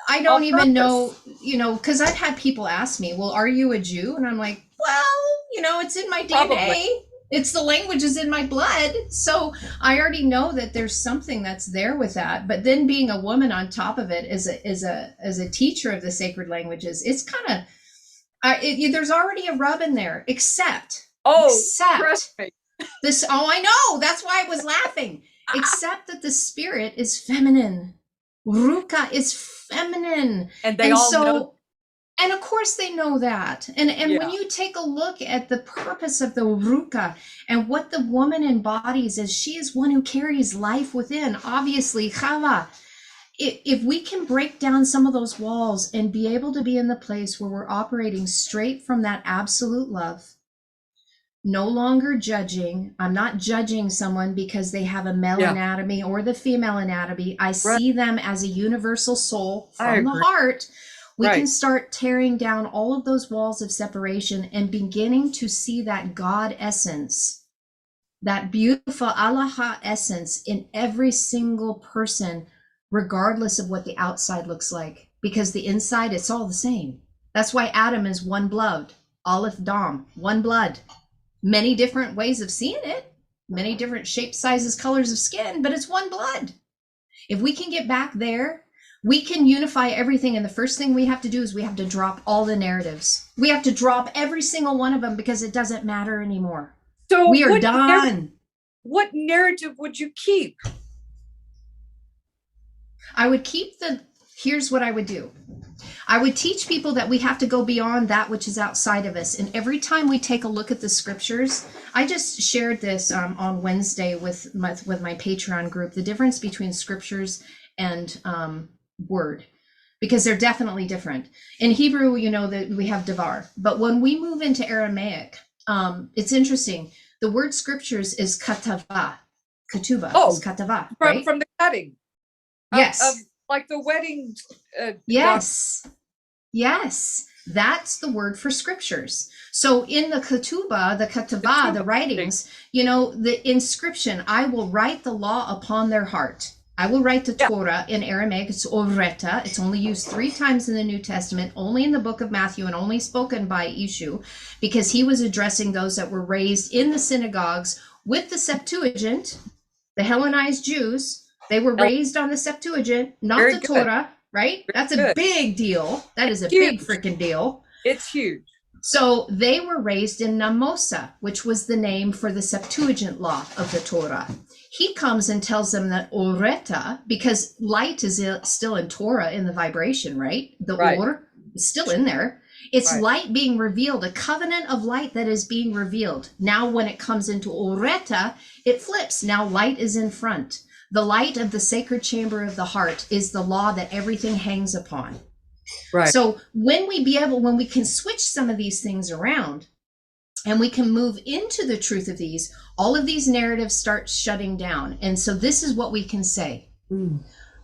I don't even know, because I've had people ask me, well, are you a Jew? And I'm like, well, it's in my DNA. Probably. It's the language is in my blood. So I already know that there's something that's there with that. But then being a woman on top of it as a teacher of the sacred languages, it's kind of, there's already a rub in there, except trust me. This. Oh, I know. That's why I was laughing. Except that the spirit is feminine. Ruka is feminine. And they all know. And of course they know that. And when you take a look at the purpose of the Ruka and what the woman embodies, as she is one who carries life within, obviously, Chava, if we can break down some of those walls and be able to be in the place where we're operating straight from that absolute love, no longer judging. I'm not judging someone because they have a male anatomy or the female anatomy. I see them as a universal soul from the heart. We can start tearing down all of those walls of separation and beginning to see that God essence, that beautiful Allah essence in every single person, regardless of what the outside looks like, because the inside, it's all the same. That's why Adam is one blood, Aleph Dam, one blood. Many different ways of seeing it, many different shapes, sizes, colors of skin, but it's one blood. If we can get back there, we can unify everything. And the first thing we have to do is we have to drop all the narratives. We have to drop every single one of them because it doesn't matter anymore. So we are done. What narrative would you keep? I would keep here's what I would do. I would teach people that we have to go beyond that which is outside of us. And every time we take a look at the scriptures, I just shared this on Wednesday with my Patreon group, the difference between scriptures and word, because they're definitely different. In Hebrew, you know that we have davar, but when we move into Aramaic, it's interesting. The word scriptures is katava. Katuba is katava, right? From the cutting. Yes. Of like the wedding. Yes. Yes, that's the word for scriptures. So in the ketubah, the katavah, the writings, you know, the inscription, I will write the law upon their heart. I will write the Torah in Aramaic. It's oreta. It's only used 3 times in the New Testament, only in the book of Matthew, and only spoken by Yeshua, because he was addressing those that were raised in the synagogues with the Septuagint, the Hellenized Jews. They were raised on the Septuagint, not the Torah. Right? That's a big deal. That is a big freaking deal. It's huge. So they were raised in Namosa, which was the name for the Septuagint law of the Torah. He comes and tells them that oreta, because light is still in Torah in the vibration, right? The or is still in there. It's light being revealed, a covenant of light that is being revealed. Now when it comes into oreta, it flips. Now light is in front. The light of the sacred chamber of the heart is the law that everything hangs upon. Right. So when we can switch some of these things around and we can move into the truth of these, all of these narratives start shutting down. And so this is what we can say.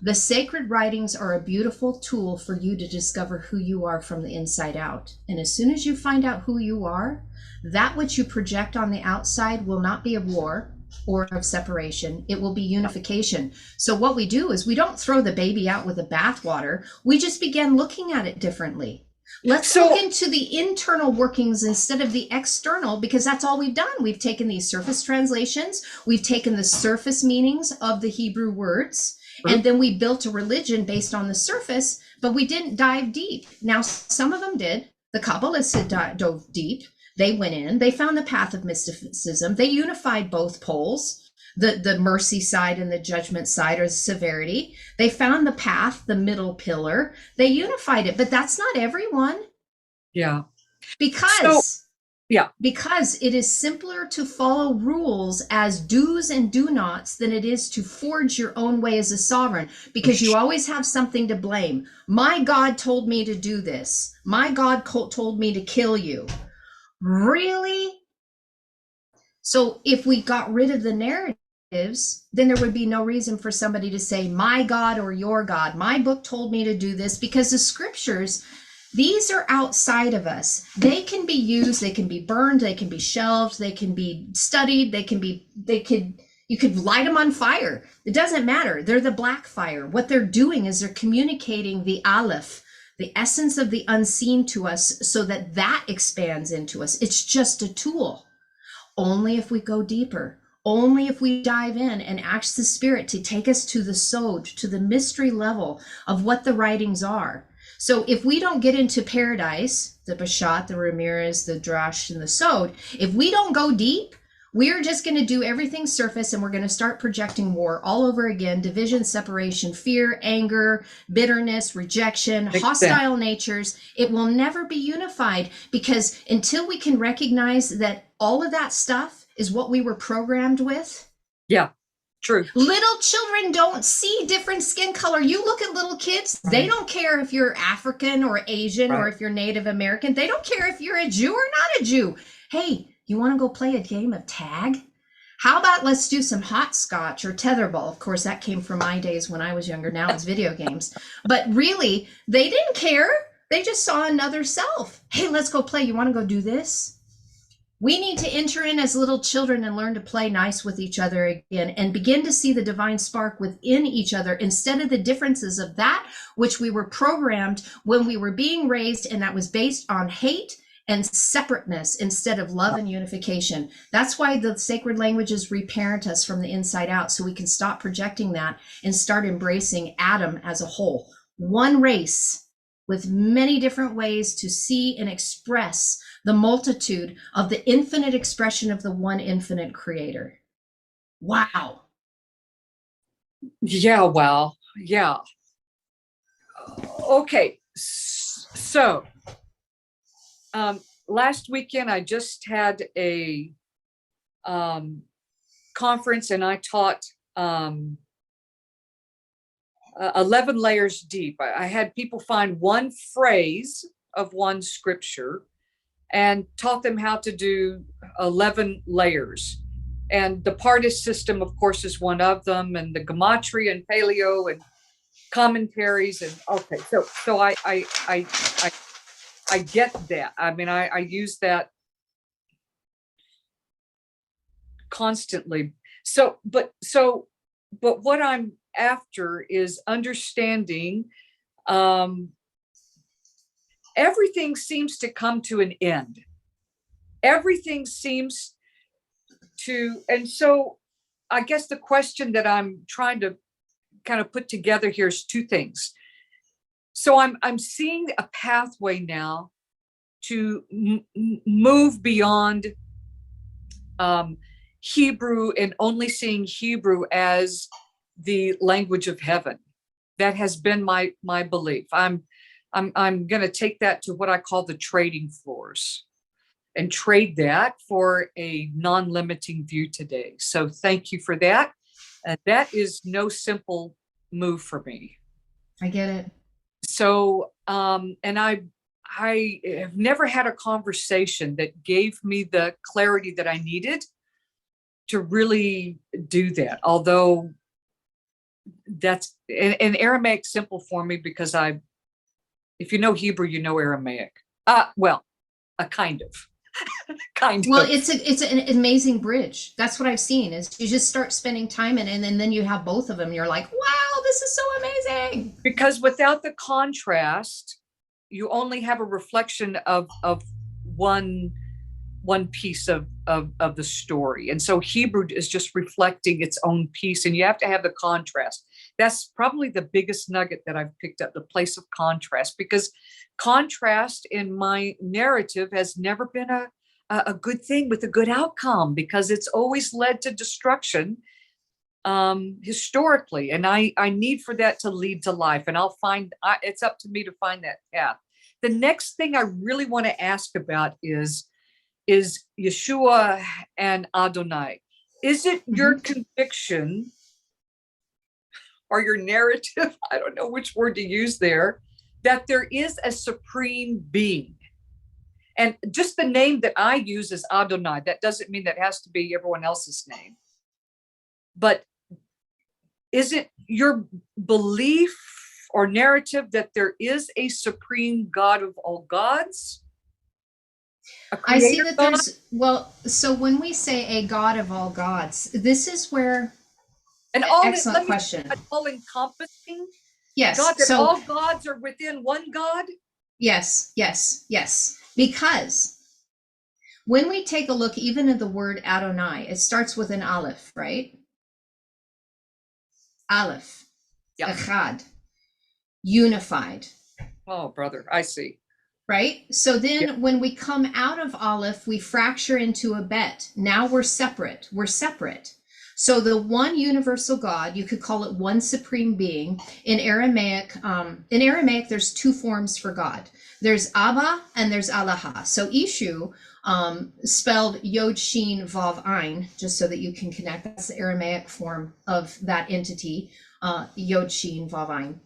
The sacred writings are a beautiful tool for you to discover who you are from the inside out. And as soon as you find out who you are, that which you project on the outside will not be of war or of separation. It will be unification. So what we do is we don't throw the baby out with the bathwater. We just begin looking at it differently. Let's look into the internal workings instead of the external, because that's all we've done. We've taken these surface translations. We've taken the surface meanings of the Hebrew words, and then we built a religion based on the surface, but we didn't dive deep. Now, some of them did. The Kabbalists dove deep. They went in, they found the path of mysticism. They unified both poles, the mercy side and the judgment side, or the severity. They found the path, the middle pillar. They unified it, but that's not everyone. Yeah. Because it is simpler to follow rules as do's and do nots than it is to forge your own way as a sovereign, because you always have something to blame. My God told me to do this. My God told me to kill you. Really? So if we got rid of the narratives, then there would be no reason for somebody to say, my God or your God. My book told me to do this, because the scriptures, these are outside of us. They can be used, they can be burned, they can be shelved, they can be studied, you could light them on fire. It doesn't matter. They're the black fire. What they're doing is they're communicating the Aleph, the essence of the unseen, to us, so that expands into us. It's just a tool. Only if we go deeper, only if we dive in and ask the Spirit to take us to the sod, to the mystery level of what the writings are. So if we don't get into paradise, the Bashat, the Ramirez, the Drash, and the Sod, if we don't go deep, we're just going to do everything surface, and we're going to start projecting war all over again: division, separation, fear, anger, bitterness, rejection, hostile natures. It will never be unified, because until we can recognize that all of that stuff is what we were programmed with. Yeah, true. Little children don't see different skin color. You look at little kids, they don't care if you're African or Asian or if you're Native American. They don't care if you're a Jew or not a Jew. Hey, you want to go play a game of tag? How about let's do some hopscotch or tetherball? Of course, that came from my days when I was younger. Now it's video games. But really, they didn't care. They just saw another self. Hey, let's go play. You want to go do this? We need to enter in as little children and learn to play nice with each other again, and begin to see the divine spark within each other, instead of the differences of that which we were programmed when we were being raised, and that was based on hate and separateness instead of love and unification. That's why the sacred languages reparent us from the inside out, so we can stop projecting that and start embracing Adam as a whole. One race with many different ways to see and express the multitude of the infinite expression of the one infinite creator. Wow. Yeah, well, yeah. Okay, so last weekend I just had a conference, and I taught 11 layers deep. I had people find one phrase of one scripture and taught them how to do 11 layers. And the Partis system, of course, is one of them, and the gematria and paleo and commentaries. And okay, so I get that. I mean, I use that constantly. But what I'm after is understanding. Everything seems to come to an end. Everything seems to, and so I guess the question that I'm trying to kind of put together here is two things. So I'm seeing a pathway now to move beyond Hebrew and only seeing Hebrew as the language of heaven. That has been my belief. I'm going to take that to what I call the trading floors and trade that for a non-limiting view today. So thank you for that. That is no simple move for me. I get it. So, and I have never had a conversation that gave me the clarity that I needed to really do that. Although that's in Aramaic simple for me, because if you know Hebrew, you know Aramaic. Well, a kind of. Well, it's an amazing bridge. That's what I've seen, is you just start spending time in it, and then you have both of them. You're like, wow, this is so amazing. Because without the contrast, you only have a reflection of one piece of the story. And so Hebrew is just reflecting its own piece, and you have to have the contrast. That's probably the biggest nugget that I've picked up, the place of contrast, because contrast in my narrative has never been a good thing with a good outcome, because it's always led to destruction historically. And I need for that to lead to life. And it's up to me to find that path. The next thing I really want to ask about is Yeshua and Adonai. Is it your conviction or your narrative, I don't know which word to use there, that there is a supreme being? And just the name that I use is Adonai. That doesn't mean that has to be everyone else's name. But is it your belief or narrative that there is a supreme God of all gods? I see that God? So when we say a God of all gods, this is where, excellent question. All encompassing? Yes. God, that all gods are within one God? Yes. Because when we take a look even at the word Adonai, it starts with an aleph, right? Aleph. Yep. Echad. Unified. Oh, brother, I see. Right? So then when we come out of aleph, we fracture into a bet. Now we're separate. So the one universal God, you could call it one supreme being. In Aramaic, there's two forms for God. There's Abba and there's Aliyah. So Ishu, spelled Yod Shin Vav Ein, just so that you can connect. That's the Aramaic form of that entity, Yod Shin Vav Ein.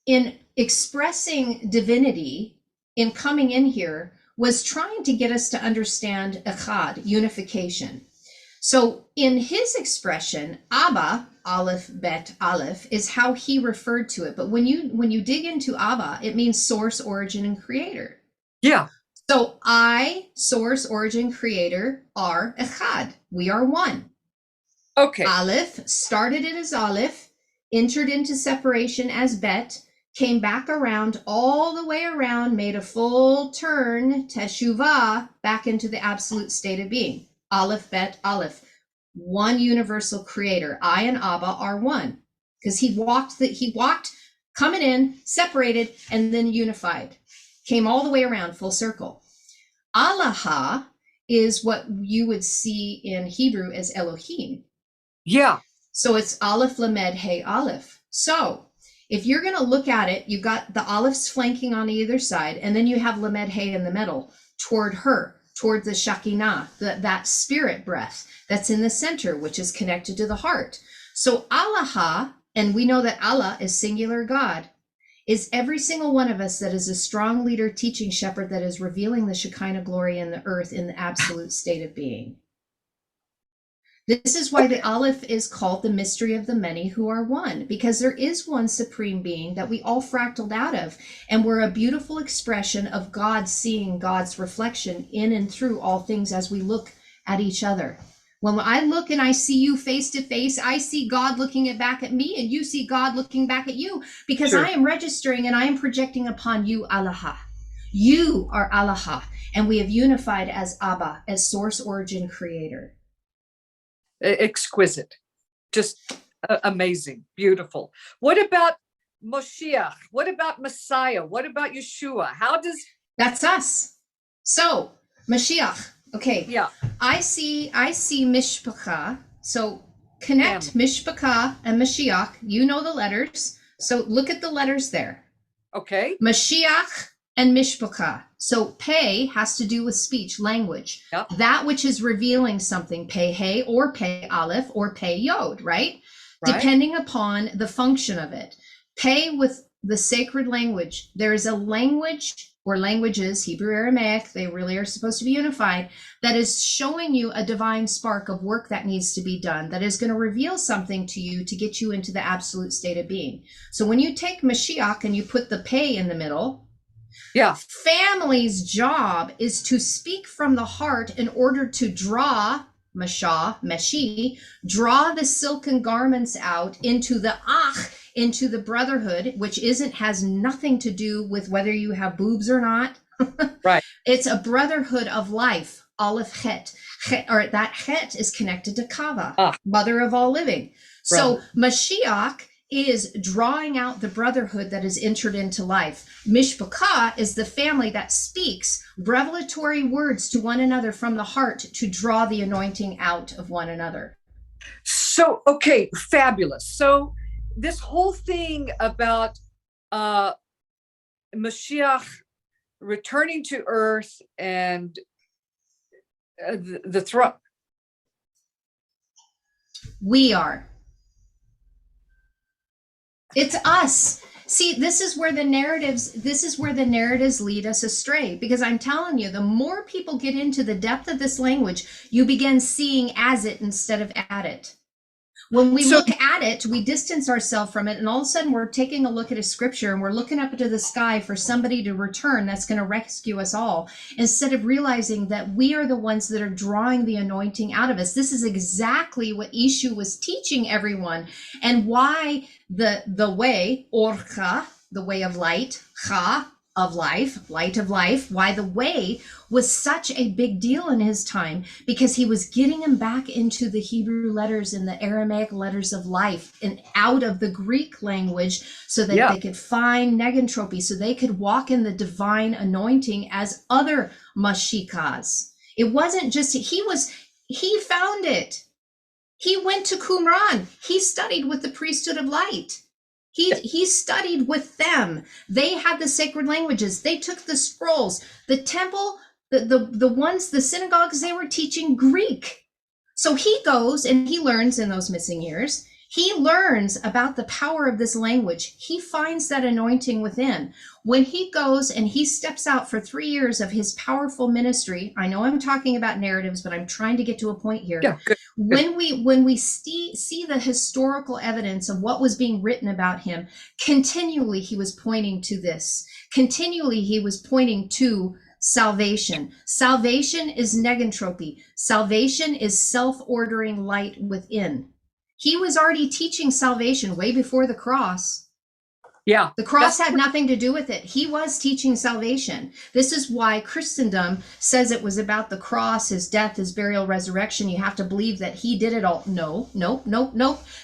In expressing divinity, in coming in here, was trying to get us to understand echad, unification. So in his expression, Abba, Aleph, Bet, Aleph, is how he referred to it. But when you dig into Abba, it means source, origin, and creator. Yeah. So I, source, origin, creator, are echad. We are one. Okay. Aleph started it as Aleph, entered into separation as Bet, came back around, all the way around, made a full turn, teshuvah, back into the absolute state of being. Aleph, Bet, Aleph. One universal creator. I and Abba are one. Because he walked coming in, separated, and then unified. Came all the way around, full circle. Aliyah is what you would see in Hebrew as Elohim. Yeah. So it's Aleph, Lamed, Hey, Aleph. So if you're going to look at it, you've got the olives flanking on either side, and then you have Lamed Hay in the middle toward her, toward the Shekinah, that spirit breath that's in the center, which is connected to the heart. So Allah, and we know that Allah is singular God, is every single one of us that is a strong leader, teaching shepherd that is revealing the Shekinah glory in the earth in the absolute state of being. This is why the Aleph is called the mystery of the many who are one, because there is one supreme being that we all fractaled out of, and we're a beautiful expression of God seeing God's reflection in and through all things as we look at each other. When I look and I see you face to face, I see God looking back at me, and you see God looking back at you, because Sure. I am registering and I am projecting upon you Allah. You are Allah, and we have unified as Abba, as source, origin, creator. Exquisite, just amazing, beautiful. What about Moshiach? What about Messiah? What about Yeshua? How does... That's us. So Mashiach. Okay. Yeah. I see Mishpacha. So connect Mishpacha and Mashiach. You know the letters. So look at the letters there. Okay. Mashiach and Mishpacha. So pei has to do with speech, language. Yep. That which is revealing something, pei hey or pei aleph or pei yod, right? Depending upon the function of it. Pei with the sacred language. There is a language or languages, Hebrew, Aramaic, they really are supposed to be unified, that is showing you a divine spark of work that needs to be done, that is going to reveal something to you to get you into the absolute state of being. So when you take Mashiach and you put the pei in the middle, family's job is to speak from the heart in order to draw Meshi, draw the silken garments out into the into the brotherhood, which has nothing to do with whether you have boobs or not. Right. It's a brotherhood of life. Aleph Het, or that Het is connected to Chava, mother of all living. So Mashiach is drawing out the brotherhood that is entered into life. Mishpachah is the family that speaks revelatory words to one another from the heart to draw the anointing out of one another. So, okay, fabulous. So this whole thing about Mashiach returning to earth and the throne. We are. It's us. See, this is where the narratives lead us astray, because I'm telling you, the more people get into the depth of this language, you begin seeing as it instead of at it. When we look at it, we distance ourselves from it, and all of a sudden we're taking a look at a scripture and we're looking up into the sky for somebody to return that's going to rescue us all, instead of realizing that we are the ones that are drawing the anointing out of us. This is exactly what Yeshua was teaching everyone, and why the way, orcha, the way of light, cha, of life, light of life, why the way was such a big deal in his time, because he was getting them back into the Hebrew letters and the Aramaic letters of life and out of the Greek language, so that they could find negentropy, so they could walk in the divine anointing as other Mashikas. It wasn't just, he found it. He went to Qumran. He studied with the priesthood of light. He studied with them. They had the sacred languages. They took the scrolls. The temple, the synagogues, they were teaching Greek. So he goes and he learns in those missing years. He learns about the power of this language. He finds that anointing within. When he goes and he steps out for 3 years of his powerful ministry, I know I'm talking about narratives, but I'm trying to get to a point here. Yeah, good. When we see the historical evidence of what was being written about him, continually he was pointing to this. Continually he was pointing to salvation. Salvation is negentropy. Salvation is self-ordering light within. He was already teaching salvation way before the cross. Yeah. The cross had nothing to do with it. He was teaching salvation. This is why Christendom says it was about the cross, his death, his burial, resurrection. You have to believe that he did it all. No.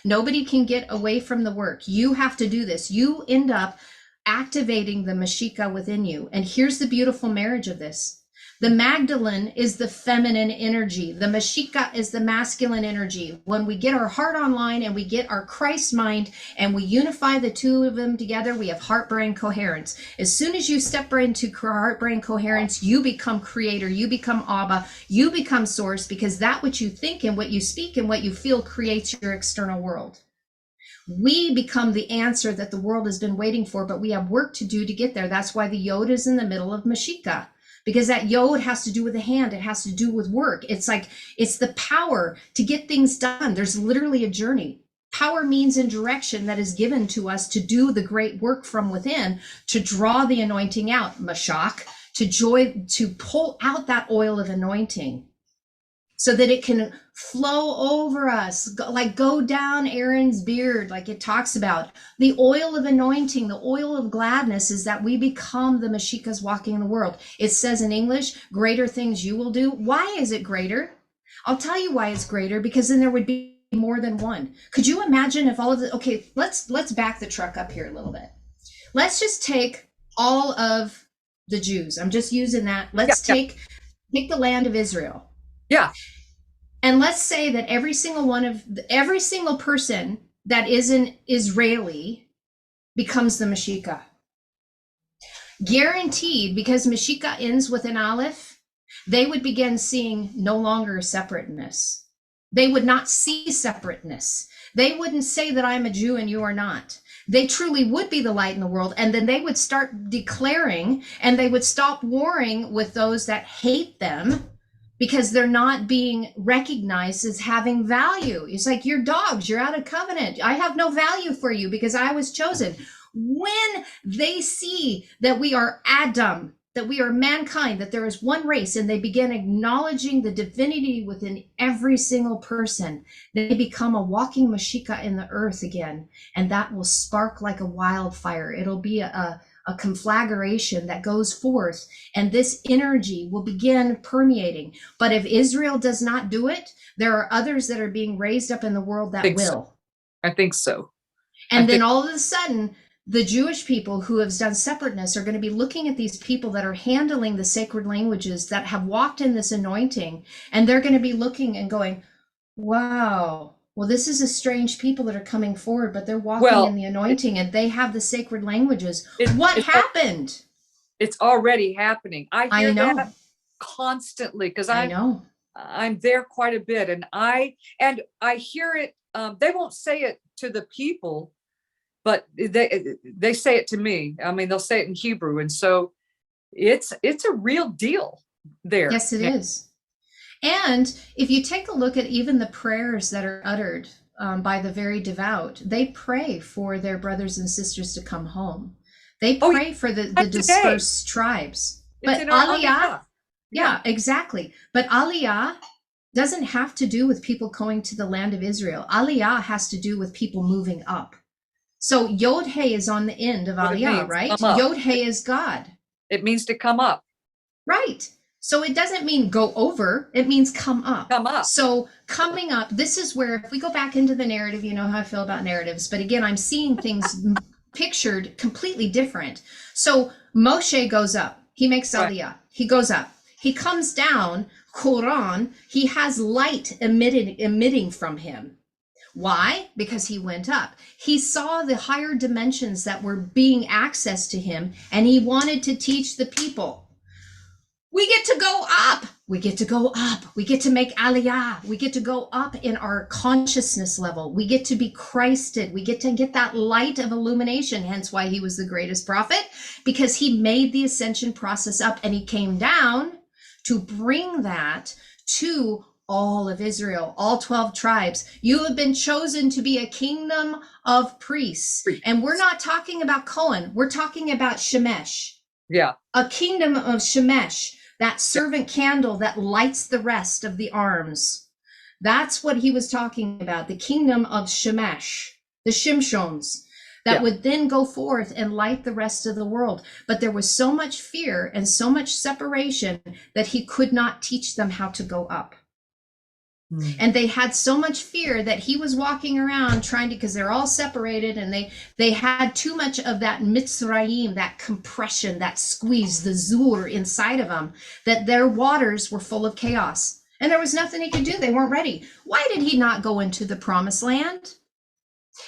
Nobody can get away from the work. You have to do this. You end up activating the Meshika within you. And here's the beautiful marriage of this. The Magdalene is the feminine energy. The Meshiach is the masculine energy. When we get our heart online and we get our Christ mind and we unify the two of them together, we have heart-brain coherence. As soon as you step into heart-brain coherence, you become creator, you become Abba, you become source, because that which you think and what you speak and what you feel creates your external world. We become the answer that the world has been waiting for, but we have work to do to get there. That's why the yod is in the middle of Meshiach. Because that yod has to do with the hand. It has to do with work. It's like, it's the power to get things done. There's literally a journey. Power, means, and direction that is given to us to do the great work from within, to draw the anointing out, Meshiach, to pull out that oil of anointing so that it can flow over us, go down Aaron's beard, like it talks about. The oil of anointing, the oil of gladness, is that we become the Meshiachs walking in the world. It says in English, greater things you will do. Why is it greater? I'll tell you why it's greater, because then there would be more than one. Could you imagine if all of the, okay, let's back the truck up here a little bit. Let's just take all of the Jews. I'm just using that. Let's take the land of Israel. Yeah. And let's say that every single person that is an Israeli becomes the Meshiach. Guaranteed, because Meshiach ends with an aleph, they would begin seeing no longer separateness. They would not see separateness. They wouldn't say that I'm a Jew and you are not. They truly would be the light in the world. And then they would start declaring, and they would stop warring with those that hate them, because they're not being recognized as having value. It's like, you're dogs, you're out of covenant. I have no value for you because I was chosen. When they see that we are Adam, that we are mankind, that there is one race, and they begin acknowledging the divinity within every single person, they become a walking Meshiach in the earth again. And that will spark like a wildfire. It'll be a conflagration that goes forth, and this energy will begin permeating. But if Israel does not do it, there are others that are being raised up in the world that will. I think so. And then all of a sudden, the Jewish people who have done separateness are going to be looking at these people that are handling the sacred languages, that have walked in this anointing, and they're going to be looking and going, wow, well, this is a strange people that are coming forward, but they're walking in the anointing and they have the sacred languages. What happened? It's already happening. I hear that constantly, because I'm there quite a bit, and I hear it. They won't say it to the people, but they say it to me. I mean, they'll say it in Hebrew, and so it's a real deal there. Yes, it is. And if you take a look at even the prayers that are uttered by the very devout, they pray for their brothers and sisters to come home. They pray for the dispersed tribes. But Aliyah, yeah, exactly. But Aliyah doesn't have to do with people going to the land of Israel. Aliyah has to do with people moving up. So Yod He is on the end of Aliyah, right? Yod He is God. It means to come up. Right. So it doesn't mean go over, it means come up. Come up. So coming up, this is where, if we go back into the narrative, you know how I feel about narratives, but again, I'm seeing things pictured completely different. So Moshe goes up, he makes Aliyah, he goes up, he comes down, Quran, he has light emitting from him. Why? Because he went up. He saw the higher dimensions that were being accessed to him, and he wanted to teach the people. We get to go up. We get to go up. We get to make Aliyah. We get to go up in our consciousness level. We get to be Christed. We get to get that light of illumination. Hence why he was the greatest prophet, because he made the ascension process up, and he came down to bring that to all of Israel, all 12 tribes. You have been chosen to be a kingdom of priests. And we're not talking about Cohen. We're talking about Shamesh. Yeah. A kingdom of Shamesh, that servant candle that lights the rest of the arms. That's what he was talking about, the kingdom of Shamesh, the Shimshons, that would then go forth and light the rest of the world. But there was so much fear and so much separation that he could not teach them how to go up. And they had so much fear that he was walking around trying to, because they're all separated, and they had too much of that mitzrayim, that compression, that squeeze, the zur inside of them, that their waters were full of chaos. And there was nothing he could do. They weren't ready. Why did he not go into the promised land?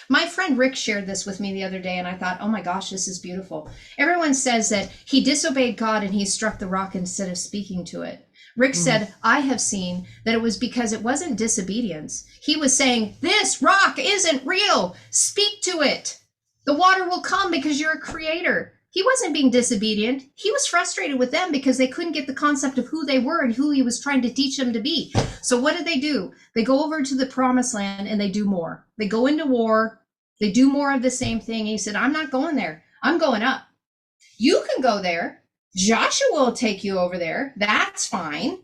My friend Rick shared this with me the other day, and I thought, oh my gosh, this is beautiful. Everyone says that he disobeyed God and he struck the rock instead of speaking to it. Rick said, I have seen that it was because it wasn't disobedience. He was saying, this rock isn't real. Speak to it. The water will come because you're a creator. He wasn't being disobedient. He was frustrated with them because they couldn't get the concept of who they were and who he was trying to teach them to be. So what did they do? They go over to the promised land and they do more. They go into war. They do more of the same thing. He said, I'm not going there. I'm going up. You can go there. Joshua will take you over there. That's fine.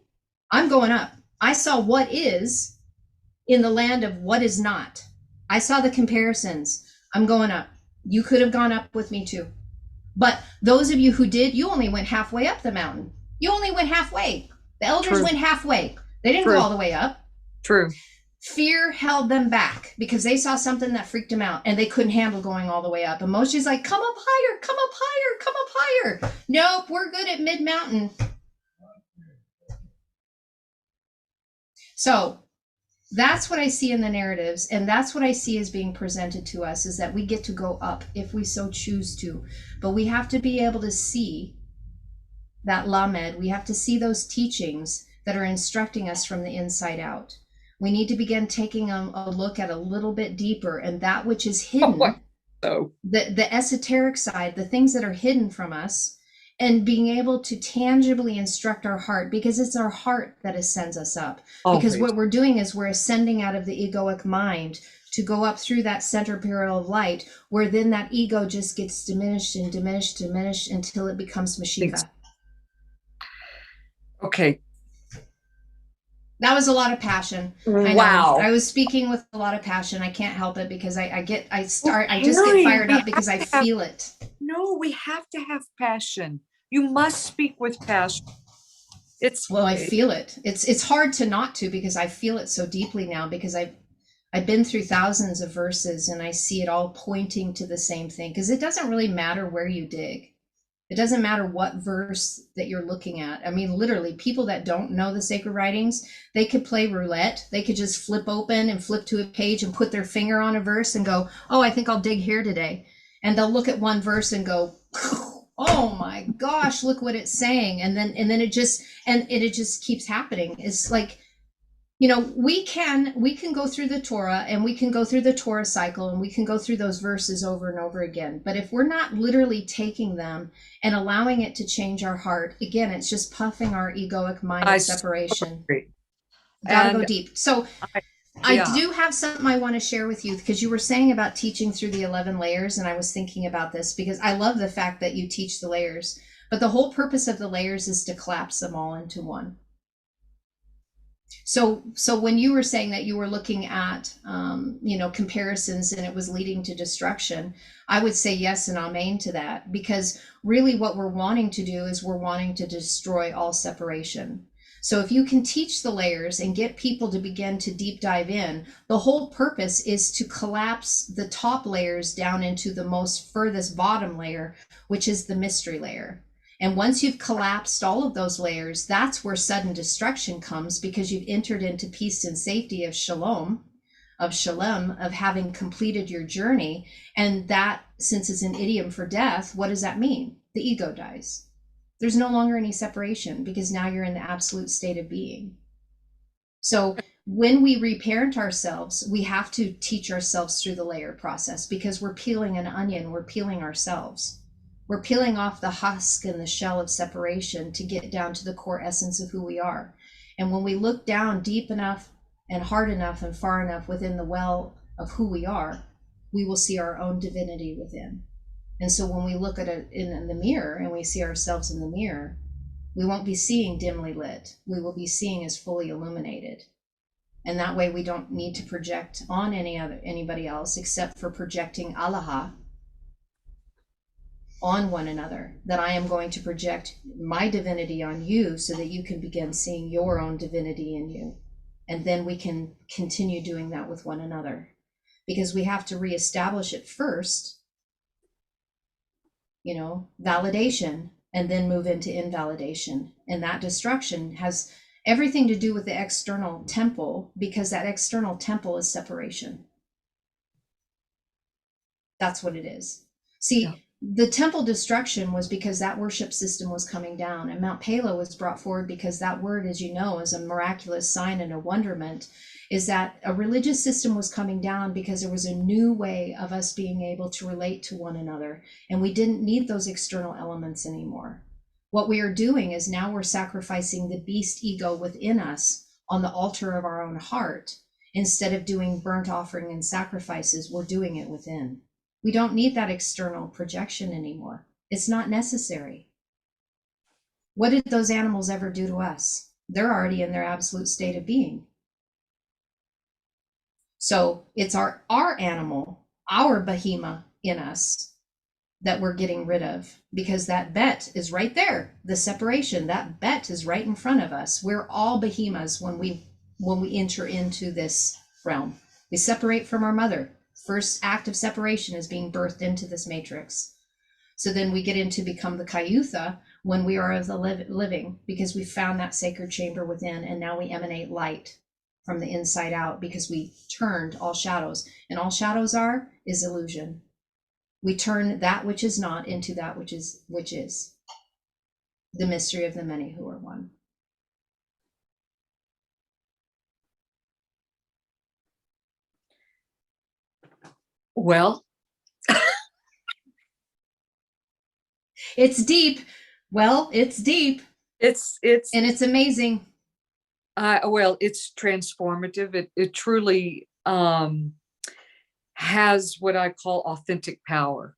I'm going up. I saw what is in the land of what is not. I saw the comparisons. I'm going up. You could have gone up with me too. But those of you who did, you only went halfway up the mountain. You only went halfway. The elders went halfway. They didn't go all the way up. True. Fear held them back because they saw something that freaked them out and they couldn't handle going all the way up. And Moshe's like, come up higher, come up higher, come up higher. Nope, we're good at mid-mountain. So that's what I see in the narratives, and that's what I see as being presented to us, is that we get to go up if we so choose to. But we have to be able to see that lamed. We have to see those teachings that are instructing us from the inside out. We need to begin taking a look at a little bit deeper, and that which is hidden, the esoteric side, the things that are hidden from us, and being able to tangibly instruct our heart, because it's our heart that ascends us up. Because what we're doing is we're ascending out of the egoic mind to go up through that center parallel of light, where then that ego just gets diminished and diminished, diminished until it becomes Meshiach. Okay. That was a lot of passion. Wow. I was speaking with a lot of passion. I can't help it because I just get fired up because I feel it. No, we have to have passion. You must speak with passion. I feel it. It's hard to not to, because I feel it so deeply now, because I've been through thousands of verses and I see it all pointing to the same thing, because it doesn't really matter where you dig. It doesn't matter what verse that you're looking at. I mean, literally, people that don't know the sacred writings, they could play roulette. They could just flip open and flip to a page and put their finger on a verse and go, oh, I think I'll dig here today. And they'll look at one verse and go, oh my gosh, look what it's saying. And then it just keeps happening. It's like, we can go through the Torah, and we can go through the Torah cycle, and we can go through those verses over and over again. But if we're not literally taking them and allowing it to change our heart, again, it's just puffing our egoic mind of separation. Gotta go deep. So I do have something I want to share with you, because you were saying about teaching through the 11 layers, and I was thinking about this because I love the fact that you teach the layers, but the whole purpose of the layers is to collapse them all into one. So when you were saying that you were looking at, comparisons and it was leading to destruction, I would say yes and amen to that, because really what we're wanting to do is we're wanting to destroy all separation. So if you can teach the layers and get people to begin to deep dive in, the whole purpose is to collapse the top layers down into the most furthest bottom layer, which is the mystery layer. And once you've collapsed all of those layers, that's where sudden destruction comes, because you've entered into peace and safety of shalom, of having completed your journey. And that, since it's an idiom for death, what does that mean? The ego dies. There's no longer any separation, because now you're in the absolute state of being. So when we reparent ourselves, we have to teach ourselves through the layer process, because we're peeling an onion, we're peeling ourselves. We're peeling off the husk and the shell of separation to get down to the core essence of who we are. And when we look down deep enough and hard enough and far enough within the well of who we are, we will see our own divinity within. And so when we look at it in the mirror and we see ourselves in the mirror, we won't be seeing dimly lit. We will be seeing as fully illuminated. And that way we don't need to project on anybody else, except for projecting Aliyah on one another, that I am going to project my divinity on you so that you can begin seeing your own divinity in you. And then we can continue doing that with one another, because we have to reestablish it first, validation, and then move into invalidation. And that destruction has everything to do with the external temple, because that external temple is separation. That's what it is. See, Yeah. the temple destruction was because that worship system was coming down, and Mount Pala was brought forward because that word, as you know, is a miraculous sign and a wonderment, is that a religious system was coming down because there was a new way of us being able to relate to one another, and we didn't need those external elements anymore. What we are doing is now we're sacrificing the beast ego within us on the altar of our own heart. Instead of doing burnt offering and sacrifices, we're doing it within. We don't need that external projection anymore. It's not necessary. What did those animals ever do to us? They're already in their absolute state of being. So it's our animal, our behemoth in us that we're getting rid of, because that bet is right there. The separation, that bet is right in front of us. We're all behemoths when we enter into this realm. We separate from our mother. First act of separation is being birthed into this matrix. So then we get into become the Kayutha when we are of the living, because we found that sacred chamber within, and now we emanate light from the inside out, because we turned all shadows, and all shadows is illusion. We turn that which is not into that which is the mystery of the many who are one. Well, It's deep. Well, it's deep. it's and it's amazing. Well, it's transformative. It truly has what I call authentic power.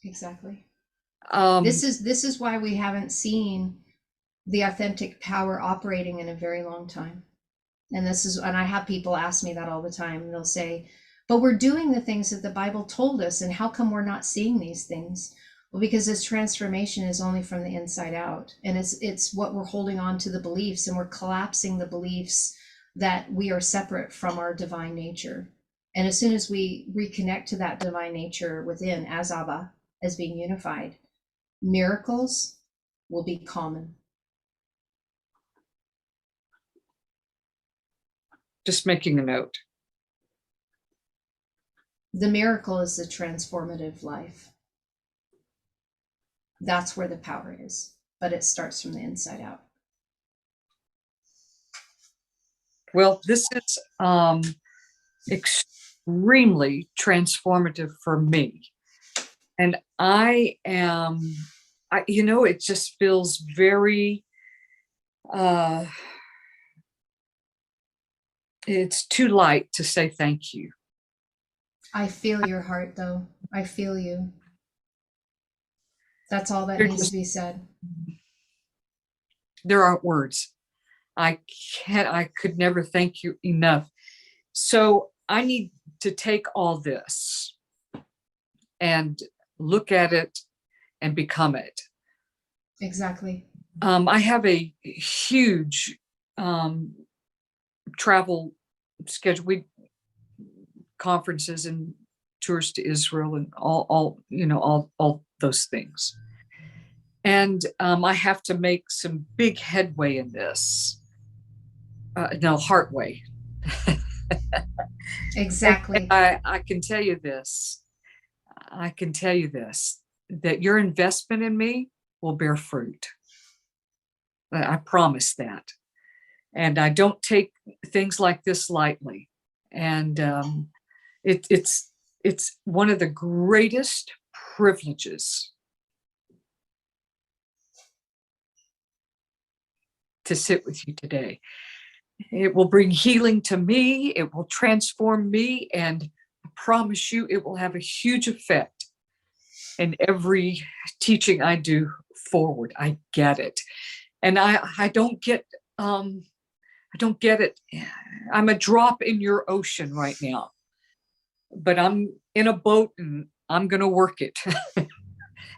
Exactly. Um, This is why we haven't seen the authentic power operating in a very long time. And I have people ask me that all the time, and they'll say, but we're doing the things that the Bible told us, and how come we're not seeing these things? Well, because this transformation is only from the inside out, and it's what we're holding on to, the beliefs, and we're collapsing the beliefs that we are separate from our divine nature. And as soon as we reconnect to that divine nature within, as Abba, as being unified, miracles will be common. just making a note. The miracle is the transformative life. That's where the power is, but it starts from the inside out. Well, this is extremely transformative for me. And it just feels very, it's too light to say thank you. I feel your heart, though. I feel you. That's all that needs to be said. There aren't words. I could never thank you enough. So I need to take all this and look at it and become it. Exactly. I have a huge travel schedule, conferences and tours to Israel and all those things. And I have to make some big headway in this. Heartway. Exactly. I can tell you this. That your investment in me will bear fruit. I promise that. And I don't take things like this lightly. And it's one of the greatest privileges to sit with you today. It will bring healing to me. It will transform me. And I promise you, it will have a huge effect in every teaching I do forward. I get it. And I don't get it. I'm a drop in your ocean right now, but I'm in a boat and I'm going to work it.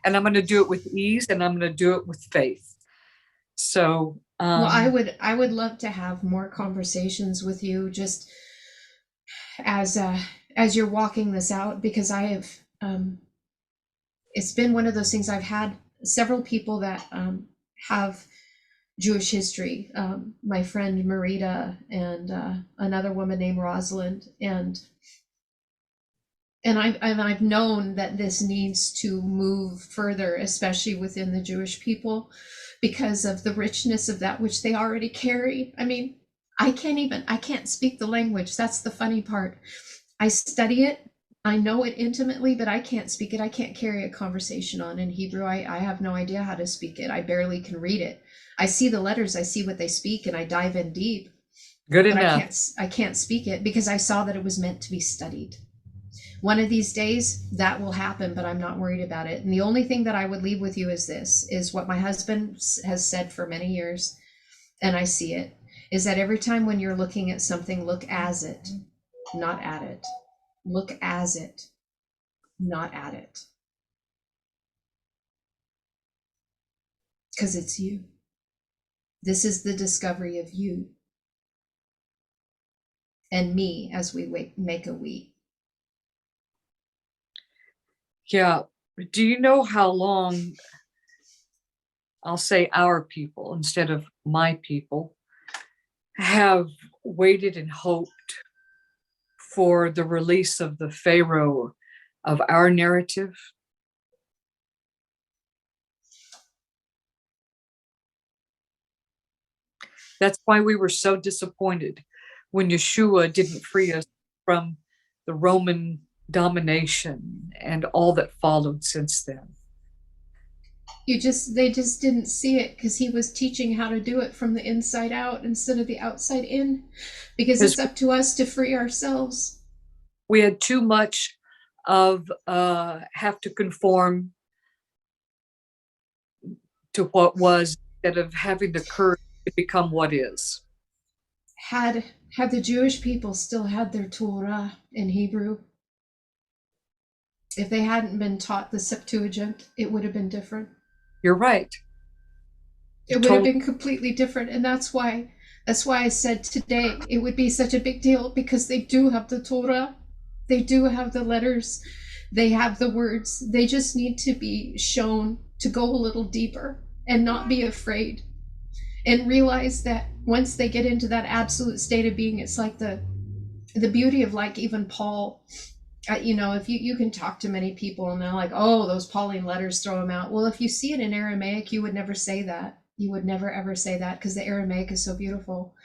And I'm going to do it with ease, and I'm going to do it with faith. So Well, Um, I would love to have more conversations with you just as you're walking this out, because I have it's been one of those things. I've had several people that have Jewish history. My friend Marita and another woman named Rosalind, and I've known that this needs to move further, especially within the Jewish people, because of the richness of that which they already carry. I mean, I can't speak the language. That's the funny part. I study it, I know it intimately, but I can't speak it. I can't carry a conversation on in Hebrew. I have no idea how to speak it. I barely can read it. I see the letters, I see what they speak, and I dive in deep, Good but enough. I can't speak it because I saw that it was meant to be studied. One of these days that will happen, but I'm not worried about it. And the only thing that I would leave with you is this, is what my husband has said for many years, and I see it, is that every time when you're looking at something, look as it, not at it. Look as it, not at it. Because it's you. This is the discovery of you and me as we make a we. Yeah. Do you know how long, I'll say our people instead of my people, have waited and hoped for the release of the Pharaoh of our narrative? That's why we were so disappointed when Yeshua didn't free us from the Roman domination and all that followed since then. They just didn't see it because he was teaching how to do it from the inside out instead of the outside in, because Because it's up to us to free ourselves. we had too much of have to conform to what was instead of having the courage to become what is. Had the Jewish people still had their Torah in Hebrew, if they hadn't been taught the Septuagint, it would have been different. You're right. You're It would have totally been completely different, and that's why I said today it would be such a big deal, because they do have the Torah, they do have the letters, they have the words. They just need to be shown to go a little deeper and not be afraid, and realize that once they get into that absolute state of being, it's like the beauty of, like, even Paul. If you can talk to many people and they're like, oh, those Pauline letters, throw them out. Well, if you see it in Aramaic, you would never say that. You would never ever say that, because the Aramaic is so beautiful.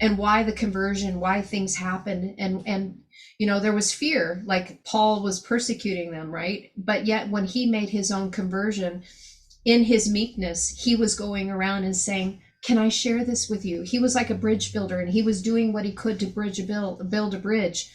And why the conversion, why things happen, and there was fear, like Paul was persecuting them, right? But yet when he made his own conversion, in his meekness, he was going around and saying, can I share this with you? He was like a bridge builder, and he was doing what he could to build a bridge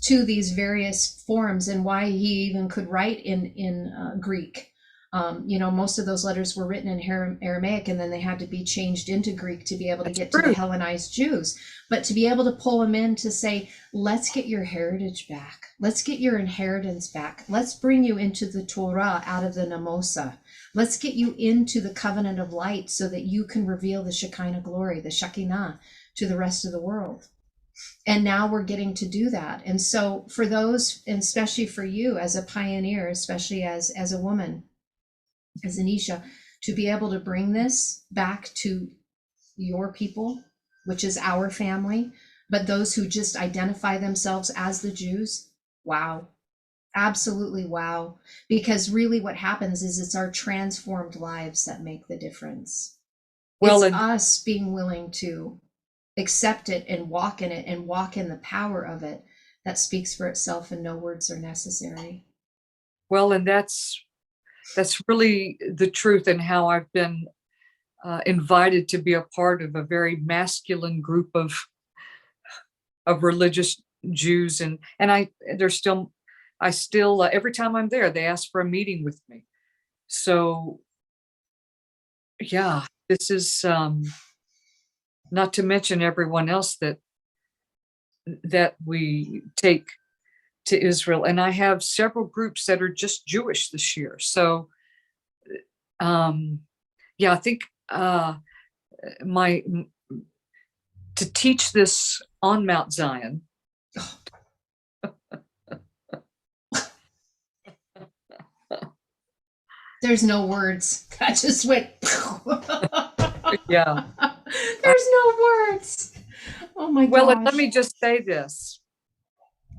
to these various forms, and why he even could write in Greek. Most of those letters were written in Aramaic, and then they had to be changed into Greek to be able to get to the Hellenized Jews. But to be able to pull them in to say, let's get your heritage back. Let's get your inheritance back. Let's bring you into the Torah out of the Namosa. Let's get you into the covenant of light so that you can reveal the Shekinah glory, the Shekinah, to the rest of the world. And now we're getting to do that. And so for those, and especially for you as a pioneer, especially as a woman, as Anisha, to be able to bring this back to your people, which is our family, but those who just identify themselves as the Jews, wow. Absolutely wow. Because really what happens is it's our transformed lives that make the difference. well, It's and us being willing to accept it and walk in it and walk in the power of it that speaks for itself, and no words are necessary. well, and that's really the truth, and how I've been invited to be a part of a very masculine group of religious Jews, and I still every time I'm there, they ask for a meeting with me. So yeah, this is not to mention everyone else that we take to Israel, and I have several groups that are just Jewish this year. So yeah, I think my to teach this on Mount Zion. There's no words. That just went. Yeah. There's no words. Oh my Well, gosh. let me just say this.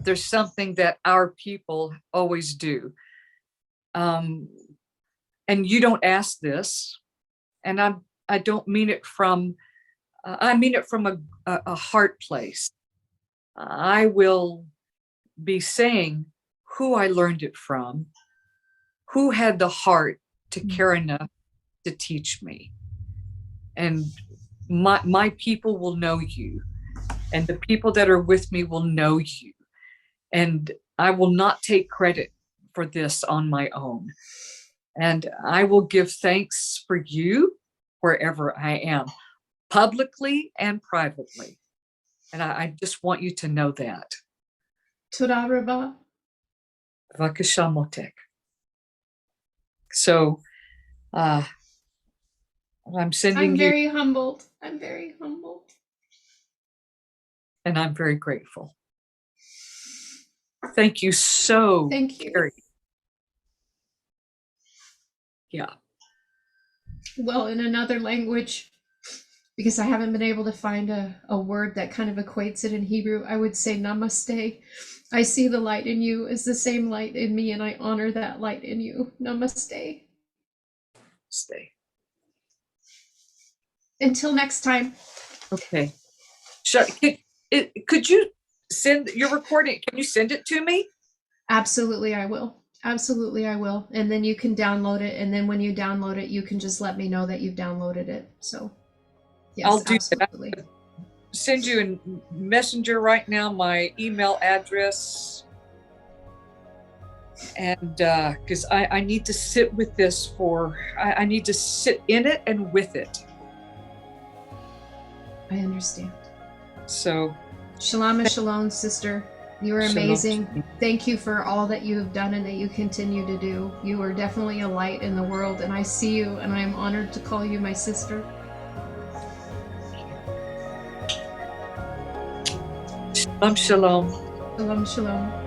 There's something that our people always do. And you don't ask this, and I don't mean it from, I mean it from a heart place. I will be saying who I learned it from, who had the heart to care enough to teach me. And my people will know you, and the people that are with me will know you. And I will not take credit for this on my own. And I will give thanks for you wherever I am, publicly and privately. And I just want you to know that. Toda Rabba. Vakasha motek. So I'm sending I'm you, very humbled. I'm very humbled. and I'm very grateful. Thank you so. Thank you. Very, yeah. Well, in another language, because I haven't been able to find a word that kind of equates it in Hebrew, I would say namaste. I see the light in you as the same light in me, and I honor that light in you. Namaste. Stay. Until next time. Okay. Could you send your recording? Can you send it to me? Absolutely, I will. Absolutely, I will. And then you can download it. And then when you download it, you can just let me know that you've downloaded it. So, yes, I'll do absolutely. that. Send you a messenger right now, my email address. And because I need to sit with this I need to sit in it and with it. I understand. So Shalom and shalom, sister. You are amazing. Shalom. Thank you for all that you have done and that you continue to do. You are definitely a light in the world, and I see you, and I am honored to call you my sister. Shalom, shalom. Shalom, shalom.